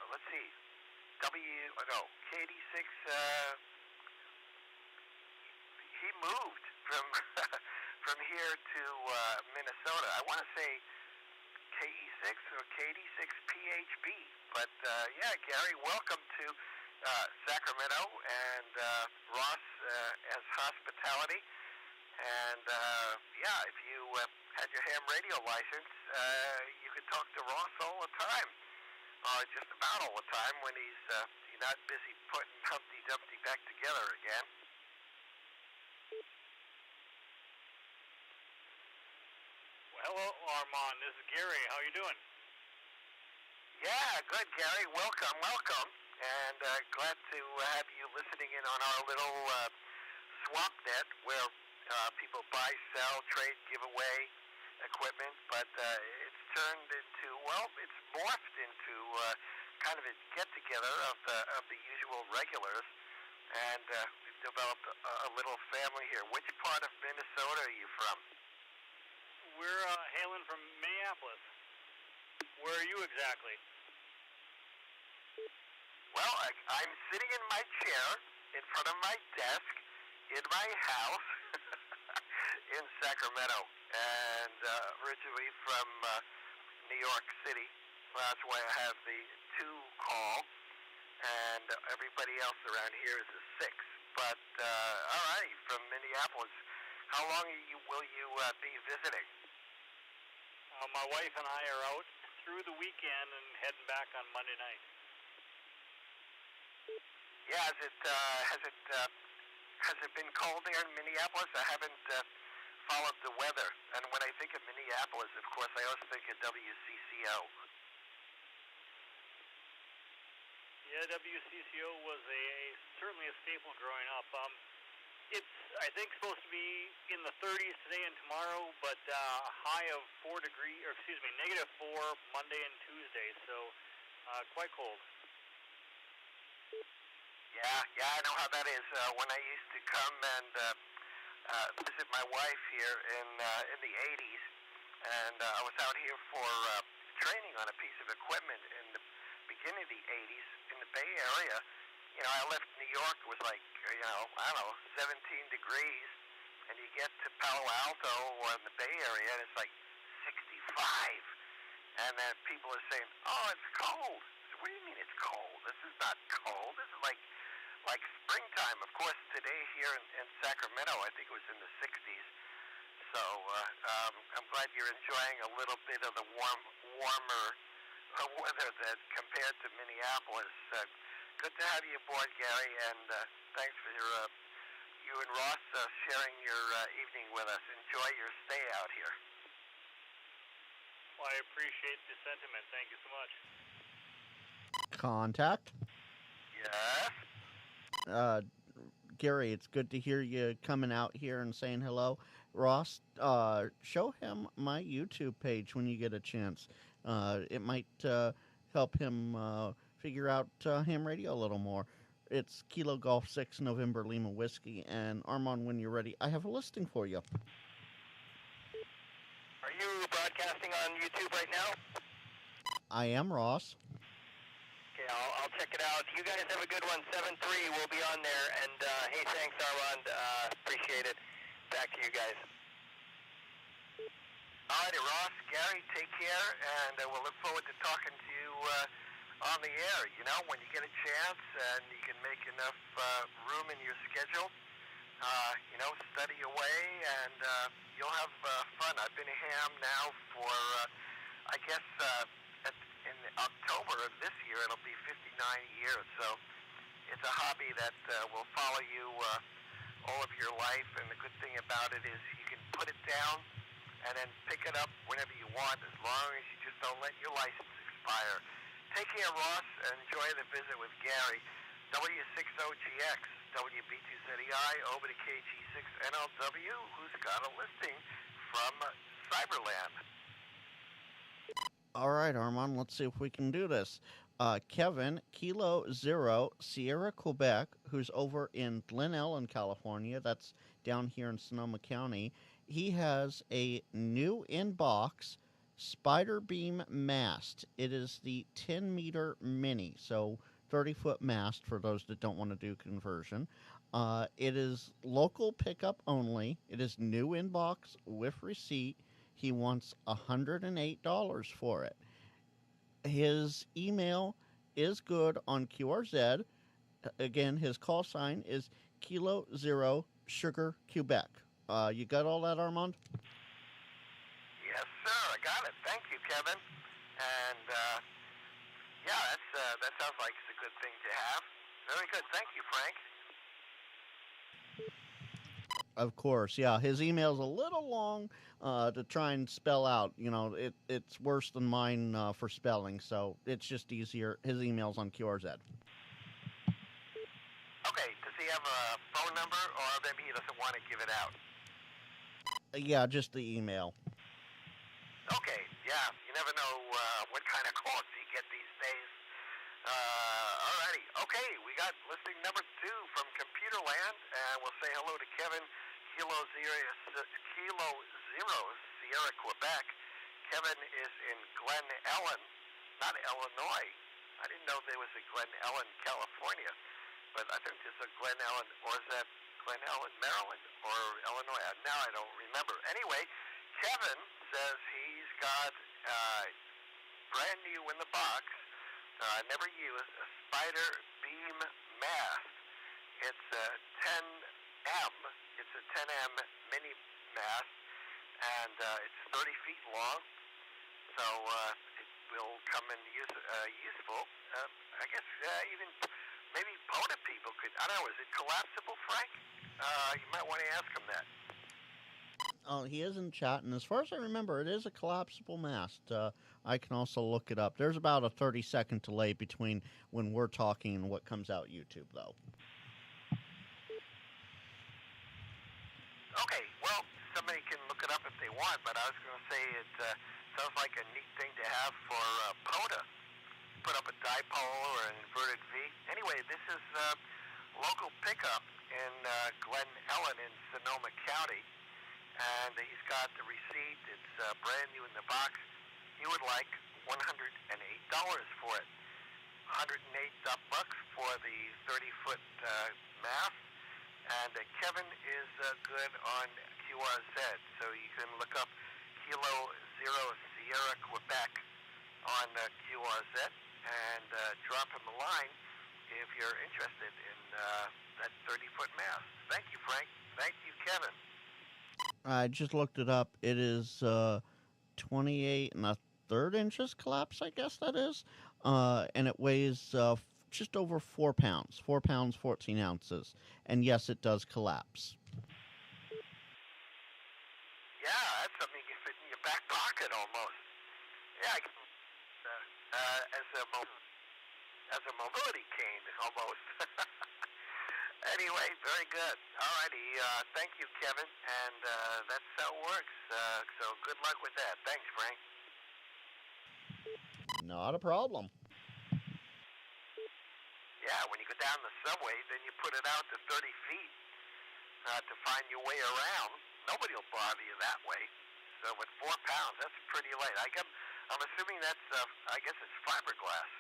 Let's see, KD6, he moved from from here to Minnesota. I want to say KE6 or KD6PHB, but yeah, Gary, welcome to Sacramento, and Ross as hospitality. And yeah, if you had your ham radio license, you could talk to Ross all the time, just about all the time when he's not busy putting Humpty Dumpty back together again. Well, hello, Armand. This is Gary. How you doing? Yeah, good, Gary. Welcome. And glad to have you listening in on our little swap net where people buy, sell, trade, give away equipment. But it's turned into, it's morphed into kind of a get-together of the usual regulars. And we've developed a little family here. Which part of Minnesota are you from? We're hailing from Minneapolis. Where are you exactly? Well, I'm sitting in my chair in front of my desk in my house in Sacramento, and originally from New York City. That's why I have the 2 call, and everybody else around here is a 6. But all right, from Minneapolis. How long will you be visiting? My wife and I are out through the weekend and heading back on Monday night. Yeah, has it been cold there in Minneapolis? I haven't followed the weather, and when I think of Minneapolis, of course, I always think of WCCO. Yeah, WCCO was certainly a staple growing up. It's, I think, supposed to be in the 30s today and tomorrow, but a high of -4 Monday and Tuesday, so quite cold. Yeah, I know how that is. When I used to come and visit my wife here in the 80s, and I was out here for training on a piece of equipment in the beginning of the 80s in the Bay Area. You know, I left New York, it was like, I don't know, 17 degrees, and you get to Palo Alto or in the Bay Area, and it's like 65. And then people are saying, oh, it's cold. So what do you mean it's cold? This is not cold. This is like springtime. Of course, today here in Sacramento, I think it was in the 60s. So I'm glad you're enjoying a little bit of the warmer weather that compared to Minneapolis. Good to have you aboard, Gary, and thanks for you and Ross sharing your evening with us. Enjoy your stay out here. Well, I appreciate the sentiment. Thank you so much. Contact. Yes? Gary, it's good to hear you coming out here and saying hello. Ross, show him my YouTube page when you get a chance. It might help him figure out ham radio a little more. It's Kilo Golf 6 November Lima Whiskey. And Armand, when you're ready, I have a listing for you. Are you broadcasting on YouTube right now? I am, Ross. Okay, I'll check it out. You guys have a good one. 7-3 will be on there. And hey, thanks, Armand. Appreciate it. Back to you guys. All righty, Ross, Gary, take care, and we'll look forward to talking to you on the air. You know, when you get a chance and you can make enough room in your schedule, study away, and you'll have fun. I've been a ham now for, in October of this year, it'll be 59 years. So it's a hobby that will follow you all of your life, and the good thing about it is you can put it down and then pick it up whenever you want, as long as you just don't let your license expire. Take care, Ross, and enjoy the visit with Gary. W60GX, WB2ZEI, over to KG6NLW, who's got a listing from Cyberland. All right, Armand, let's see if we can do this. Kevin, Kilo 0, Sierra, Quebec, who's over in Glen Ellen, California. That's down here in Sonoma County. He has a new in-box spider beam mast. It is the 10-meter mini, so 30-foot mast for those that don't want to do conversion. It is local pickup only. It is new in-box with receipt. He wants $108 for it. His email is good on QRZ. Again, his call sign is Kilo 0 Sugar Quebec. You got all that, Armand? Yes, sir. I got it. Thank you, Kevin. And that sounds like it's a good thing to have. Very good. Thank you, Frank. Of course, yeah. His email's a little long to try and spell out. You know, it's worse than mine for spelling, so it's just easier. His email's on QRZ. Okay. Does he have a phone number, or maybe he doesn't want to give it out? Yeah, just the email. Okay. Yeah. You never know what kind of calls you get these days. Alrighty. Okay. We got listing number 2 from Computerland, and we'll say hello to Kevin, Kilo 0 Sierra, Quebec. Kevin is in Glen Ellen, not Illinois. I didn't know there was a Glen Ellen, California, but I think there's a Glen Ellen, or is that Glen Ellen, Maryland, or Illinois? Now I don't remember. Anyway, Kevin says he's got brand new in the box, never used, a Spider Beam mast. It's a 10M. It's a 10M mini mast, and it's 30 feet long, so it will come in useful. I guess even maybe Pona people could. I don't know. Is it collapsible, Frank? You might want to ask him that. Oh, he is in chat, and as far as I remember, it is a collapsible mast. I can also look it up. There's about a 30-second delay between when we're talking and what comes out YouTube, though. Okay, well, somebody can look it up if they want, but I was going to say it sounds like a neat thing to have for POTA. Put up a dipole or an inverted V. Anyway, this is local pickup in Glen Ellen in Sonoma County, and he's got the receipt. It's brand new in the box. He would like $108 for it. $108 for the 30-foot mast. And Kevin is good on QRZ, so you can look up Kilo Zero Sierra Quebec on QRZ and drop him a line if you're interested in that 30-foot mast. Thank you, Frank. Thank you, Kevin. I just looked it up. It is 28 1/3 inches collapse, I guess that is. And it weighs just over 4 pounds. 4 pounds, 14 ounces. And yes, it does collapse. Yeah, that's something you can fit in your back pocket almost. Yeah, as a mobility cane almost. Anyway, very good. All righty. Thank you, Kevin. And that's how it works. So good luck with that. Thanks, Frank. Not a problem. Yeah, when you go down the subway, then you put it out to 30 feet to find your way around. Nobody will bother you that way. So with 4 pounds, that's pretty light. I'm assuming that's, I guess it's fiberglass.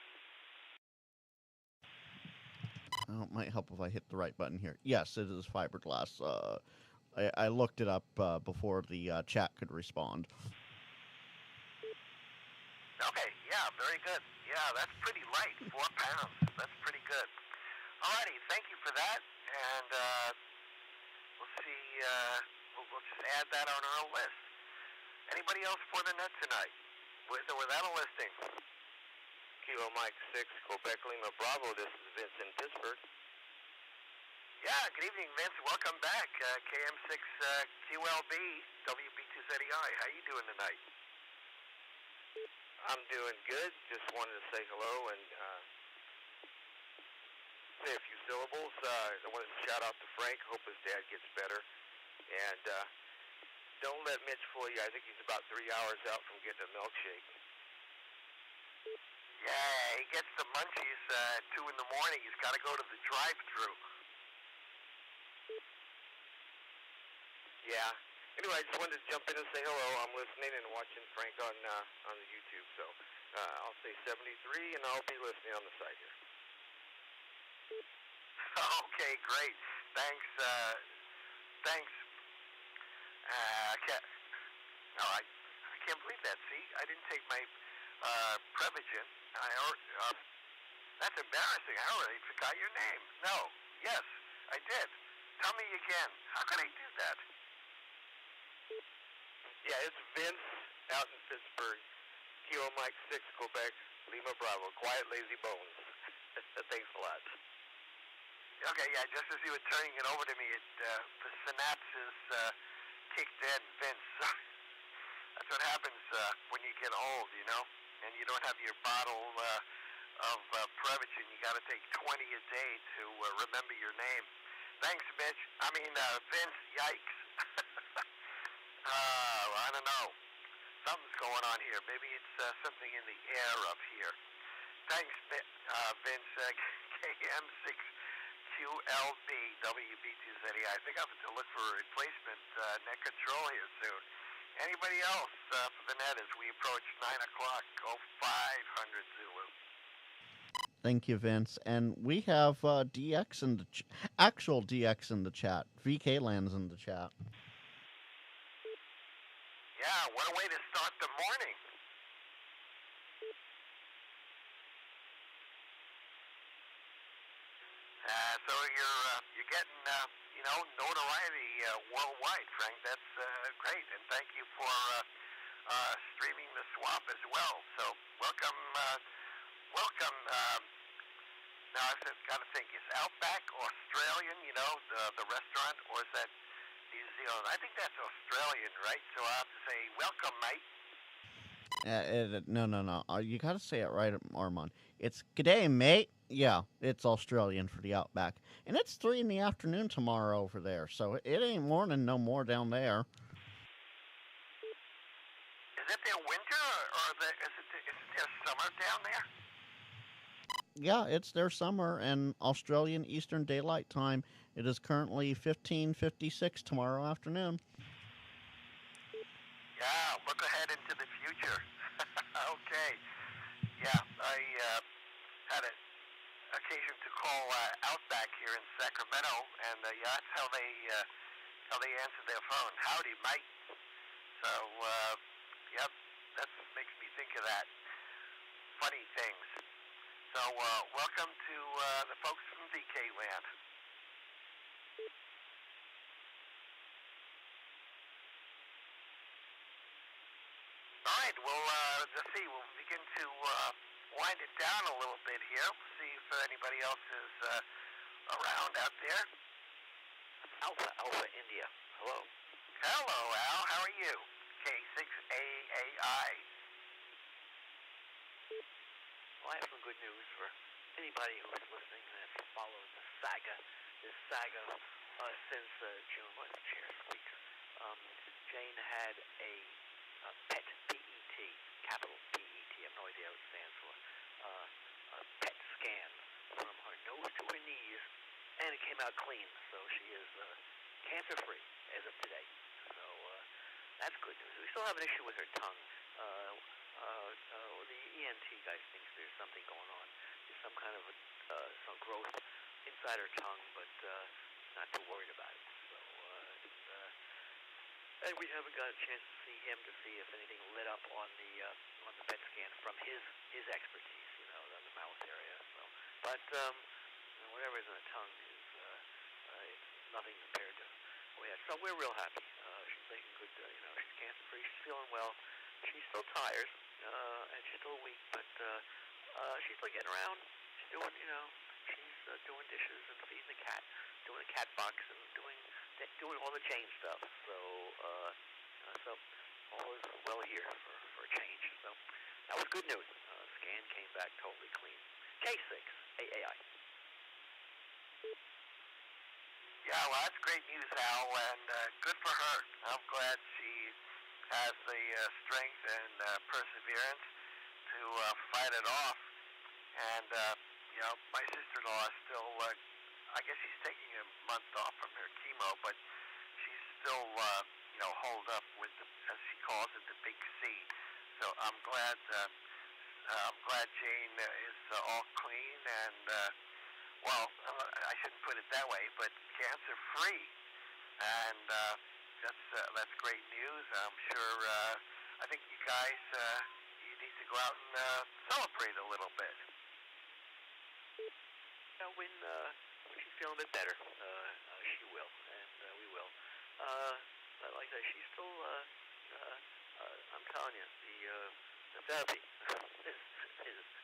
Oh, it might help if I hit the right button here. Yes, it is fiberglass. I looked it up before the chat could respond. Okay, yeah, very good. Yeah, that's pretty light, 4 pounds. That's pretty good. Alrighty, thank you for that, and we'll see, we'll just add that on our list. Anybody else for the net tonight? Without a listing. Kilo Mike 6, Quebec Lima Bravo, this is Vince in Pittsburgh. Yeah, good evening, Vince. Welcome back. KM6 QLB, WB2ZEI. How you doing tonight? I'm doing good. Just wanted to say hello and say a few syllables. I wanted to shout out to Frank. Hope his dad gets better. And don't let Mitch fool you. I think he's about 3 hours out from getting a milkshake. Yeah, he gets the munchies at 2 in the morning. He's got to go to the drive-thru. Yeah. Anyway, I just wanted to jump in and say hello. I'm listening and watching Frank on the YouTube. So I'll say 73, and I'll be listening on the side here. Okay, great. Thanks. Thanks. I can't believe that. See, I didn't take my Prevagen. That's embarrassing. I already forgot your name. No. Yes, I did. Tell me again. How could I do that? Yeah, it's Vince out in Pittsburgh. Kilo Mike 6, Quebec, Lima Bravo. Quiet, lazy bones. Thanks a lot. Okay, yeah, just as you were turning it over to me, the synapses kicked in, Vince. That's what happens when you get old, you know, and you don't have your bottle of Prevagen. You got to take 20 a day to remember your name. Thanks, Mitch. Vince, yikes. I don't know. Something's going on here. Maybe it's something in the air up here. Thanks, Vince. KM6QLB, WB2ZEI. I think I have to look for a replacement net control here soon. Anybody else for the net as we approach 9 o'clock? 0500 Zulu. Thank you, Vince. And we have DX in the actual DX in the chat. VK lands in the chat. Yeah, what a way to start the morning. So you're getting notoriety worldwide, Frank. That's great, and thank you for streaming the swap as well. So welcome. Now I've got to think: is Outback Australian? The restaurant, or is that New Zealand? I think that's Australian, right? So I have to say, welcome, mate. No. You got to say it right, Armand. It's "G'day, mate." Yeah, it's Australian for the Outback, and it's 3 in the afternoon tomorrow over there. So it ain't morning no more down there. Is it their winter, or is it their summer down there? Yeah, it's their summer and Australian Eastern Daylight Time. It is currently 15:56 tomorrow afternoon. Yeah, look ahead into the future. Okay. Yeah, I had an occasion to call Outback here in Sacramento, and that's how they answer their phone. Howdy, mate. So, yep, that makes me think of that. Funny things. So, welcome to the folks from VK Land. All right, well, let's see. We'll begin to wind it down a little bit here. See if anybody else is around out there. Alpha India. Hello. Hello, Al. How are you? K6AAI. Well, I have some good news for anybody who's listening and has followed this saga since June. What the chair squeaks. Jane had a PET, P-E-T, capital P-E-T, I have no idea what it stands for, a PET scan from her nose to her knees, and it came out clean, so she is cancer-free as of today. So that's good news. We still have an issue with her tongue. The ENT guy thinks there's something going on. There's some kind of some growth inside her tongue, but not too worried about it. So, and we haven't got a chance to see him to see if anything lit up on the PET scan from his expertise, on the mouth area. So, but whatever's in the tongue is it's nothing compared to what we had. So we're real happy. She's making good. She's cancer free. She's feeling well. She's still tired and she's still weak, but she's still getting around. She's doing, she's doing dishes and feeding the cat, doing a cat box and doing all the Jane stuff. So, so all is well here for a change. So that was good news. Scan came back totally clean. K6AAI. Yeah, well, that's great news, Al, and good for her. I'm glad she has the strength and perseverance to fight it off. And, my sister-in-law is still, I guess she's taking a month off from her chemo, but she's still, holed up with, as she calls it, the big C. So I'm glad Jane is all clean and, I shouldn't put it that way, but cancer-free. And that's great news. I'm sure, I think you guys, you need to go out and celebrate a little bit. When she's feeling a bit better, she will, and we will. But like I said, she's still, I'm telling you, the therapy is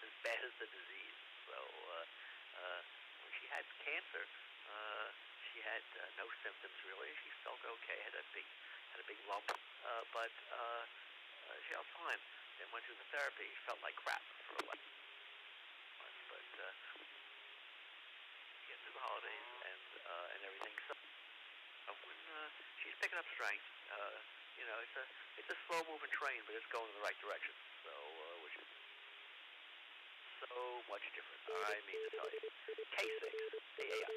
as bad as the disease. So when she had cancer, she had no symptoms really. She felt okay. Had a big lump, but she felt fine. Then went through the therapy. Felt like crap for a while. But get through the holidays and everything. So when she's picking up strength, it's a slow moving train, but it's going in the right direction. So which is so much different. I mean to tell you. K6AAI.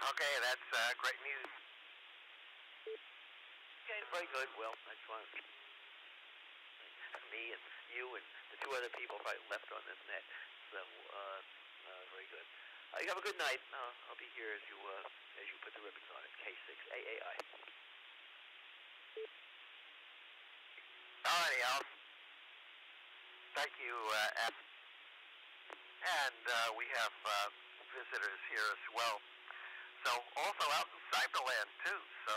Okay, that's great news. Okay, very good. Well, I just want me and you and the two other people probably left on this net. So very good. You have a good night. I'll be here as you put the ribbons on it. K6AAI. Alrighty, Al. Thank you, F. And we have visitors here as well. So also out in Cyberland too. So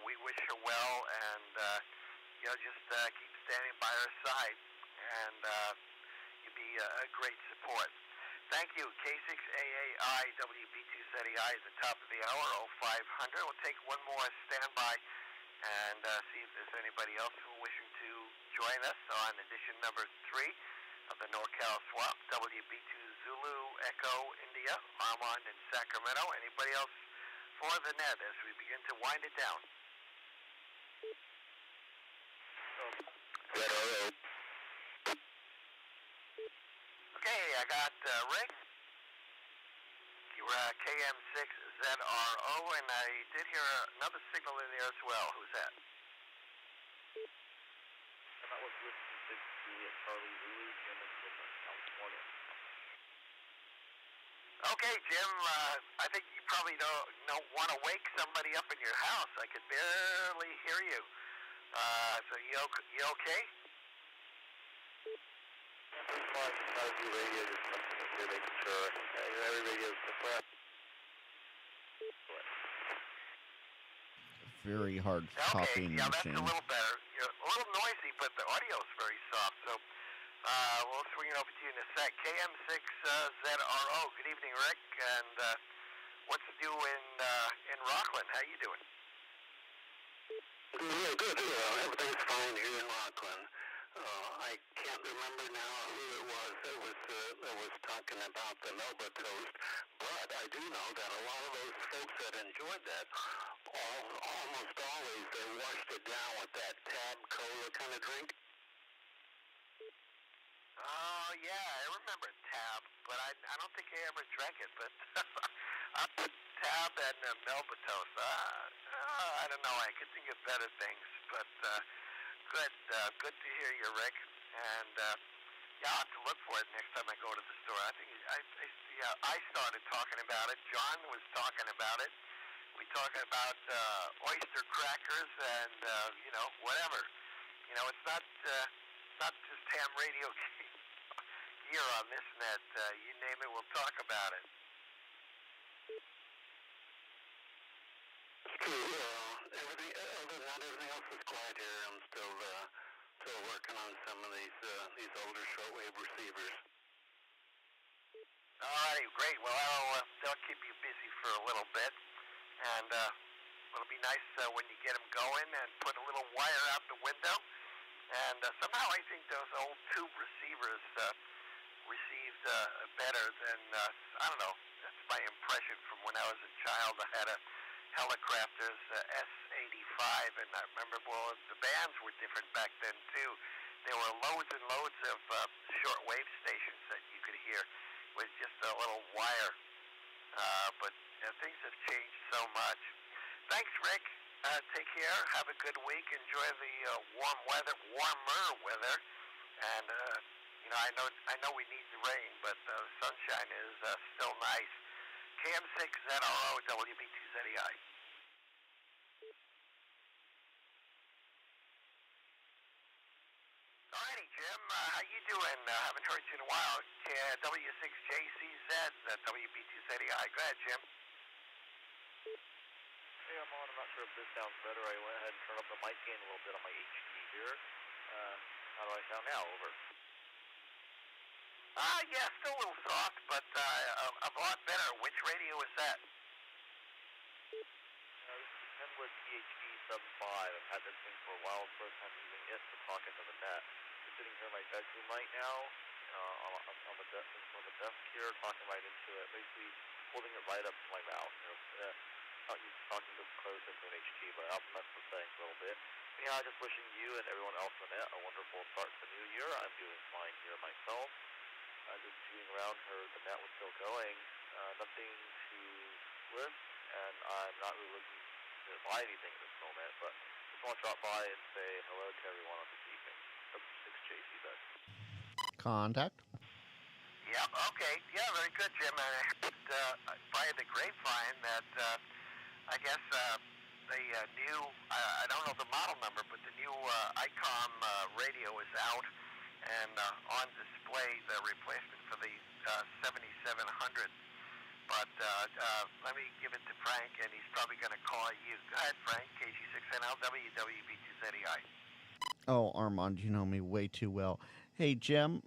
we wish her well, and just keep standing by her side, and you'll be a great support. Thank you. K6AAI WB2ZEI at the top of the hour, 0500. We'll take one more standby and see if there's anybody else who wishing to join us on edition number 3 of the NorCal Swap, WB2 Zulu Echo India, Armand in Sacramento. Anybody else for the net as we begin to wind it down? Okay, I got Rick. You were KM6ZRO, and I did hear another signal in there as well. Who's that? That was Whiskey 60 at Charlie Zulu, Jim in Woodland, California. Okay, Jim, I think you probably don't want to wake somebody up in your house. I could barely hear you. So you okay? Every radio just something that we're making sure. Every radio is different. Very hard Okay, copying yeah, that's machine. a little better. You're a little noisy, but the audio is very soft. So we'll swing it over to you in a sec. KM6ZRO. Good evening, Rick. And what's new in Rockland? How you doing? Yeah, good. Everything's fine here in Rockland. I can't remember now who it was that was talking about the Melba toast, but I do know that a lot of those folks that enjoyed that, almost always they washed it down with that Tab Cola kind of drink. Oh, yeah, I remember Tab, but I don't think I ever drank it, but Tab and Melba toast. I don't know, I could think of better things, but good to hear you, Rick. And I'll have to look for it next time I go to the store. I think I started talking about it. John was talking about it. We talking about oyster crackers and whatever. It's not just ham radio gear on this net. You name it, we'll talk about it. It's true. Not everything else is quiet here. I'm still working on some of these older shortwave receivers. All righty, great. Well, they'll keep you busy for a little bit, and it'll be nice when you get them going and put a little wire out the window. And somehow I think those old tube receivers received better than, I don't know, that's my impression from when I was a child. I had a Helicrafters S85, and I remember, the bands were different back then, too. There were loads and loads of shortwave stations that you could hear with just a little wire. But things have changed so much. Thanks, Rick. Take care. Have a good week. Enjoy the warmer weather. And I know we need the rain, but the sunshine is still nice. KM6ZRO WB2ZEI. Alrighty, Jim. How you doing? Haven't heard you in a while. W6JCZ WB2ZEI. Go ahead, Jim. Hey, I'm on. I'm not sure if this sounds better. I went ahead and turned up the mic gain a little bit on my HT here. How do I sound now? Over. Yeah, still a little soft, but a lot better. Which radio is that? This is Penwood PHP sub 5. I've had this thing for a while. First time using it to talk into the net. I'm sitting here in my bedroom right now on the desk, here, talking right into it, basically holding it right up to my mouth. Not used to talking this close into an HT, but I also mess with things a little bit. Anyhow, just wishing you and everyone else on the net a wonderful start to the new year. I'm doing fine here myself. Just shooting around, heard the net was still going. Nothing to list, and I'm not really looking to buy anything at this moment, but just want to drop by and say hello to everyone on this evening. W6JCZ. contact. Yeah, okay. Yeah, very good, Jim. I heard via the grapevine that I guess the new, I don't know the model number, but the new ICOM radio is out and on display, the replacement for the 7700. But let me give it to Frank, and he's probably going to call you. Go ahead, Frank, KG6NLW, WB2ZEI. Oh, Armand, you know me way too well. Hey, Jim,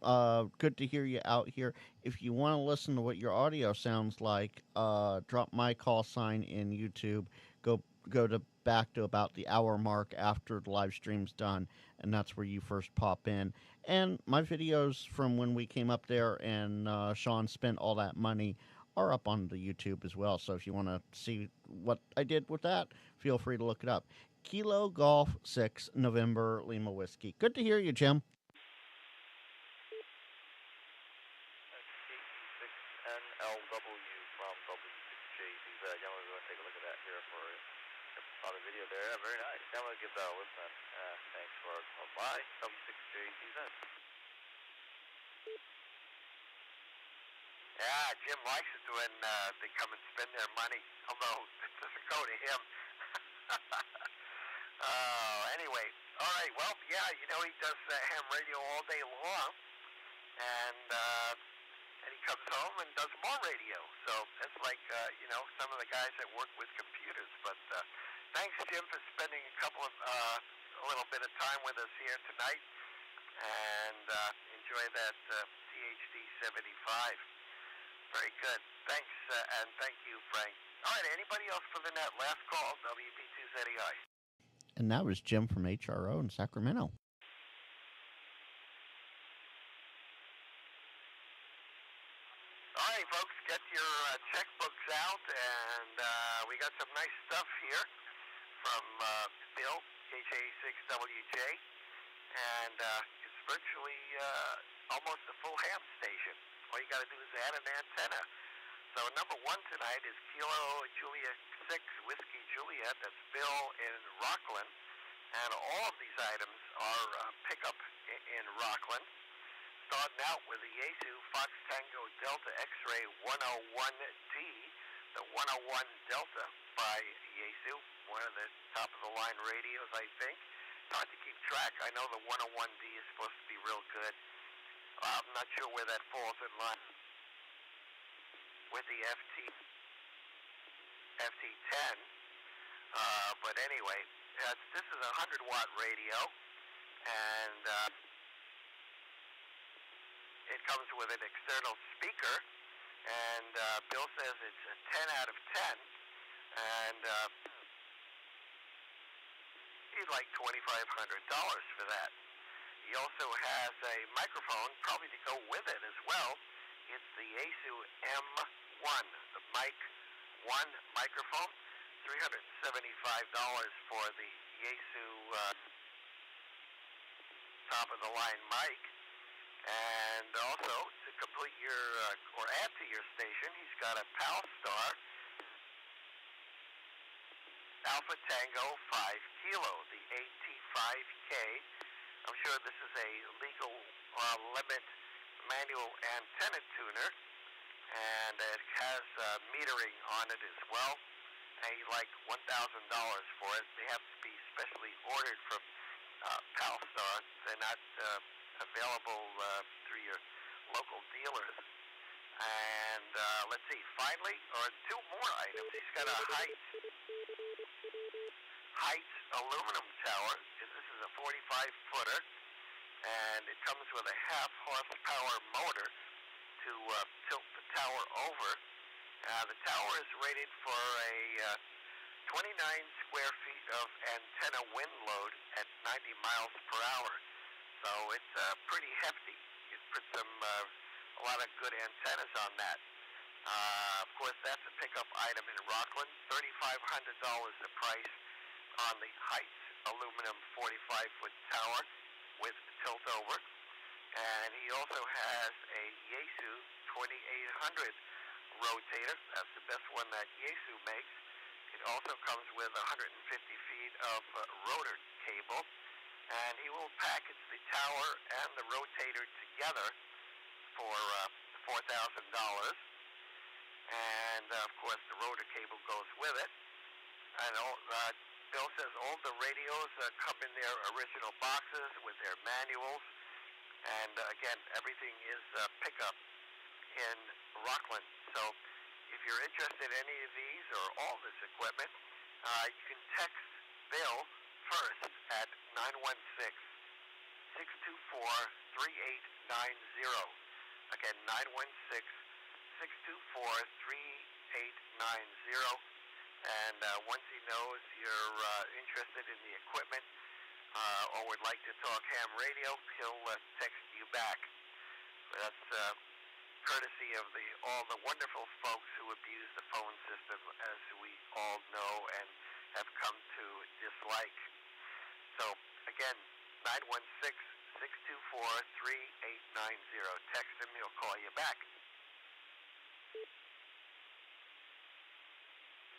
good to hear you out here. If you want to listen to what your audio sounds like, drop my call sign in YouTube. Go to back to about the hour mark after the live stream's done, and that's where you first pop in. And my videos from when we came up there and Sean spent all that money are up on the YouTube as well. So if you want to see what I did with that, feel free to look it up. Kilo Golf 6 November Lima Whiskey. Good to hear you, Jim. KG6NLW from W6JZ. Yeah, we're going to take a look at that here for on the video there. Yeah, very nice. Yeah, I'm going to give that a listen. Thanks for bye. W6JZ. Yeah, Jim likes it when they come and spend their money, although it doesn't go to him. Anyway, all right, well, yeah, you know, he does ham radio all day long, and he comes home and does more radio. So it's like, you know, some of the guys that work with computers. But thanks, Jim, for spending a little bit of time with us here tonight, and enjoy that CHD 75. Very good. Thanks, and thank you, Frank. All right, anybody else for the net? Last call, WB2ZEI. And that was Jim from HRO in Sacramento. All right, folks, get your checkbooks out, and we got some nice stuff here from Bill, KJ6WJ, and it's virtually almost a full ham station. All you got to do is add an antenna. So number one tonight is Kilo Julia 6 Whiskey Juliet. That's Bill in Rockland. And all of these items are pickup in Rockland. Starting out with the Yaesu Fox Tango Delta X-Ray 101D. The 101 Delta by Yaesu. One of the top-of-the-line radios, I think. It's hard to keep track. I know the 101D is supposed to be real good. I'm not sure where that falls in line with the FT10, but anyway, this is a 100-watt radio, and it comes with an external speaker, and Bill says it's a 10 out of 10, and he'd like $2,500 for that. He also has a microphone, probably to go with it as well. It's the Yaesu M1, the Mic 1 microphone. $375 for the Yaesu top-of-the-line mic. And also, to complete your, or add to your station, he's got a Palstar Alpha Tango 5 Kilo, the AT5K. I'm sure this is a legal limit manual antenna tuner, and it has metering on it as well. And you like $1,000 for it. They have to be specially ordered from Palstar. They're not available through your local dealers. And let's see, finally, or two more items. He's got a Heights aluminum tower. This is a 45-footer, and it comes with a half-horsepower motor to tilt the tower over. The tower is rated for a 29 square feet of antenna wind load at 90 miles per hour. So it's pretty hefty. You put a lot of good antennas on that. Of course, that's a pickup item in Rockland. $3,500 the price on the Heights aluminum 45-foot tower with tilt over. And he also has a Yaesu 2800 rotator. That's the best one that Yaesu makes. It also comes with 150 feet of rotor cable. And he will package the tower and the rotator together for $4,000. And, of course, the rotor cable goes with it. And Bill says all the radios come in their original boxes with their manuals. And, again, everything is pickup in Rockland. So if you're interested in any of these or all this equipment, you can text Bill first at 916-624-3890. Again, 916-624-3890. And once he knows you're interested in the equipment or would like to talk ham radio, he'll text you back. That's courtesy of all the wonderful folks who abuse the phone system, as we all know and have come to dislike. So, again, 916-624-3890. Text him, he'll call you back.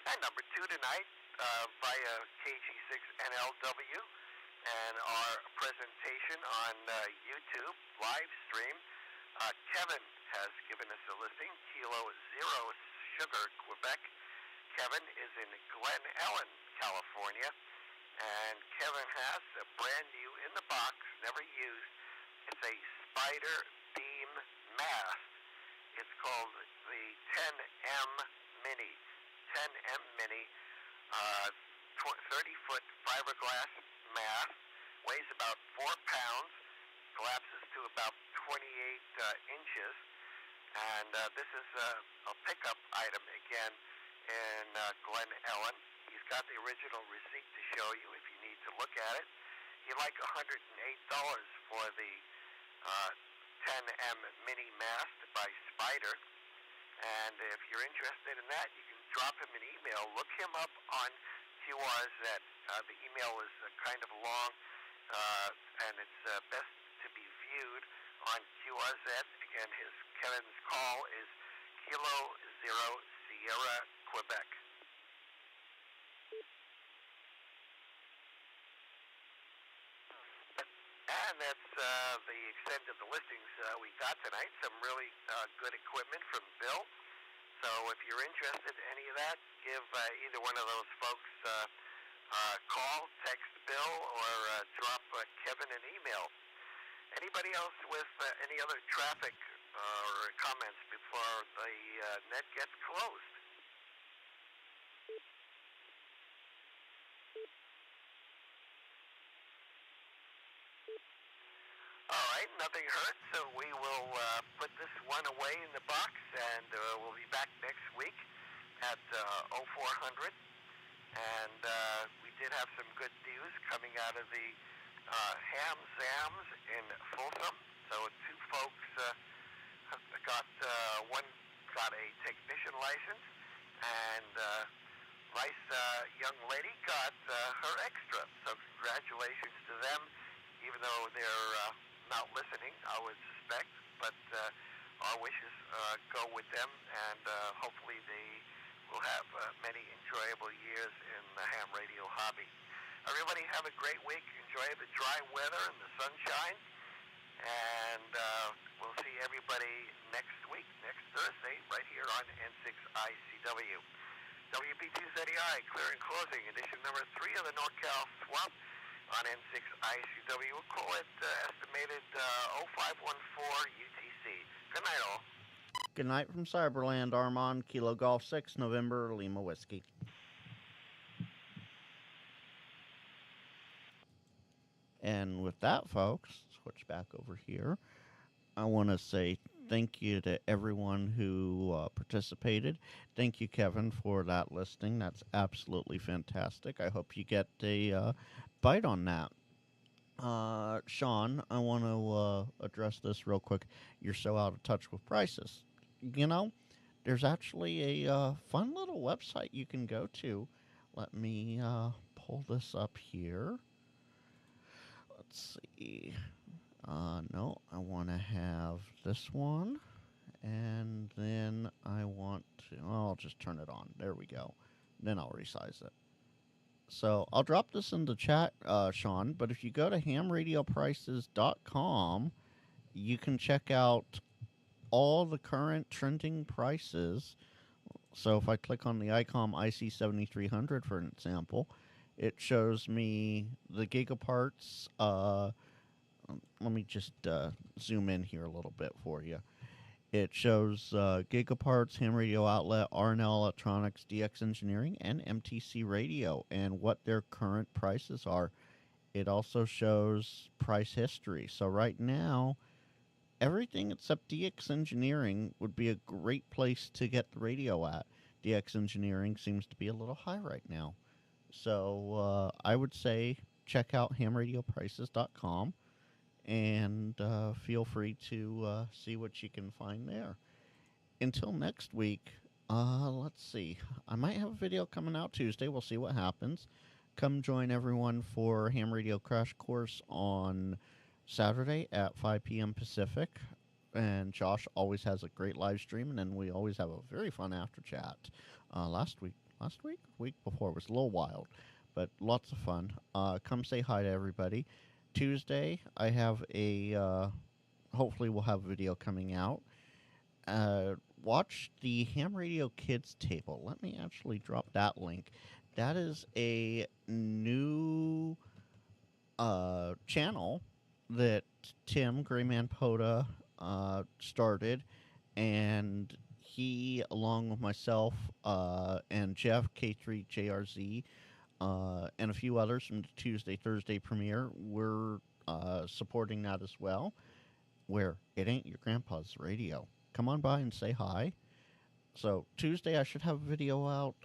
And number 2 tonight, via KG6NLW, and our presentation on YouTube, live stream, Kevin has given us a listing, Kilo Zero Sugar, Quebec. Kevin is in Glen Ellen, California, and Kevin has a brand new in the box, never used. It's a spider beam mast. It's called the 10M Mini. 10M Mini, 30-foot fiberglass mast, weighs about 4 pounds, collapses to about 28 inches, and this is a pickup item again in Glen Ellen. He's got the original receipt to show you if you need to look at it. He'd like $108 for the 10M Mini mast by Spider, and if you're interested in that, you can drop him an email. Look him up on QRZ. The email is kind of long, and it's best to be viewed on QRZ. Again, Kevin's call is Kilo Zero Sierra, Quebec. And that's the extent of the listings we got tonight. Some really good equipment from Bill. So if you're interested in any of that, give either one of those folks call, text Bill, or drop Kevin an email. Anybody else with any other traffic or comments before the net gets closed? All right, nothing hurts, so we will put this one away in the box, and we'll be back next week at 0400. And we did have some good news coming out of the Ham Zams in Folsom. So 2 folks one got a technician license, and nice young lady got her extra. So congratulations to them, even though they're not listening, I would suspect, but our wishes go with them, and hopefully they will have many enjoyable years in the ham radio hobby. Everybody have a great week. Enjoy the dry weather and the sunshine, and we'll see everybody next week, next Thursday, right here on N6ICW. WB2ZEI, clear and closing, edition number 3 of the NorCal Swap on N6ICW. We'll call it estimated 0514 UTC. Good night, all. Good night from Cyberland, Armand, Kilo Golf 6, November, Lima Whiskey. And with that, folks, switch back over here. I want to say thank you to everyone who participated. Thank you, Kevin, for that listing. That's absolutely fantastic. I hope you get a bite on that. Sean, I want to address this real quick. You're so out of touch with prices. You know, there's actually a fun little website you can go to. Let me pull this up here. Let's see. No, I want to have this one. And then I want to... I'll just turn it on. There we go. Then I'll resize it. So I'll drop this in the chat, Sean. But if you go to hamradioprices.com, you can check out all the current trending prices. So if I click on the ICOM IC7300, for example, it shows me the gigaparts. Let me just zoom in here a little bit for you. It shows gigaparts, ham radio outlet, R&L Electronics, DX Engineering, and MTC Radio, and what their current prices are. It also shows price history. So right now, everything except DX Engineering would be a great place to get the radio at. DX Engineering seems to be a little high right now. So I would say check out hamradioprices.com and feel free to see what you can find there. Until next week, let's see. I might have a video coming out Tuesday. We'll see what happens. Come join everyone for Ham Radio Crash Course on Saturday at 5 p.m. Pacific. And Josh always has a great live stream, and then we always have a very fun after chat. Week before was a little wild, but lots of fun. Come say hi to everybody. Tuesday, I have a, hopefully we'll have a video coming out. Watch the Ham Radio Kids table. Let me actually drop that link. That is a new channel that Tim Grayman Poda started, and he, along with myself and Jeff K3JRZ, and a few others from the Tuesday, Thursday premiere, we're supporting that as well, where it ain't your grandpa's radio. Come on by and say hi. So Tuesday I should have a video out.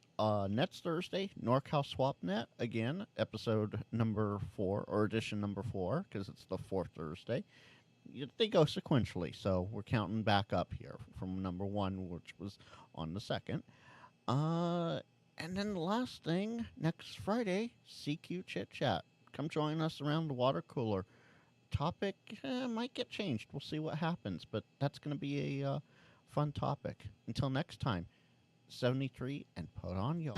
Next Thursday, NorCal SwapNet, again, episode number 4, or edition number 4, because it's the 4th Thursday. They go sequentially, so we're counting back up here from number 1, which was on the 2nd. And then the last thing, next Friday, CQ Chit Chat. Come join us around the water cooler. Topic might get changed. We'll see what happens, but that's going to be a fun topic. Until next time, 73 and put on y'all.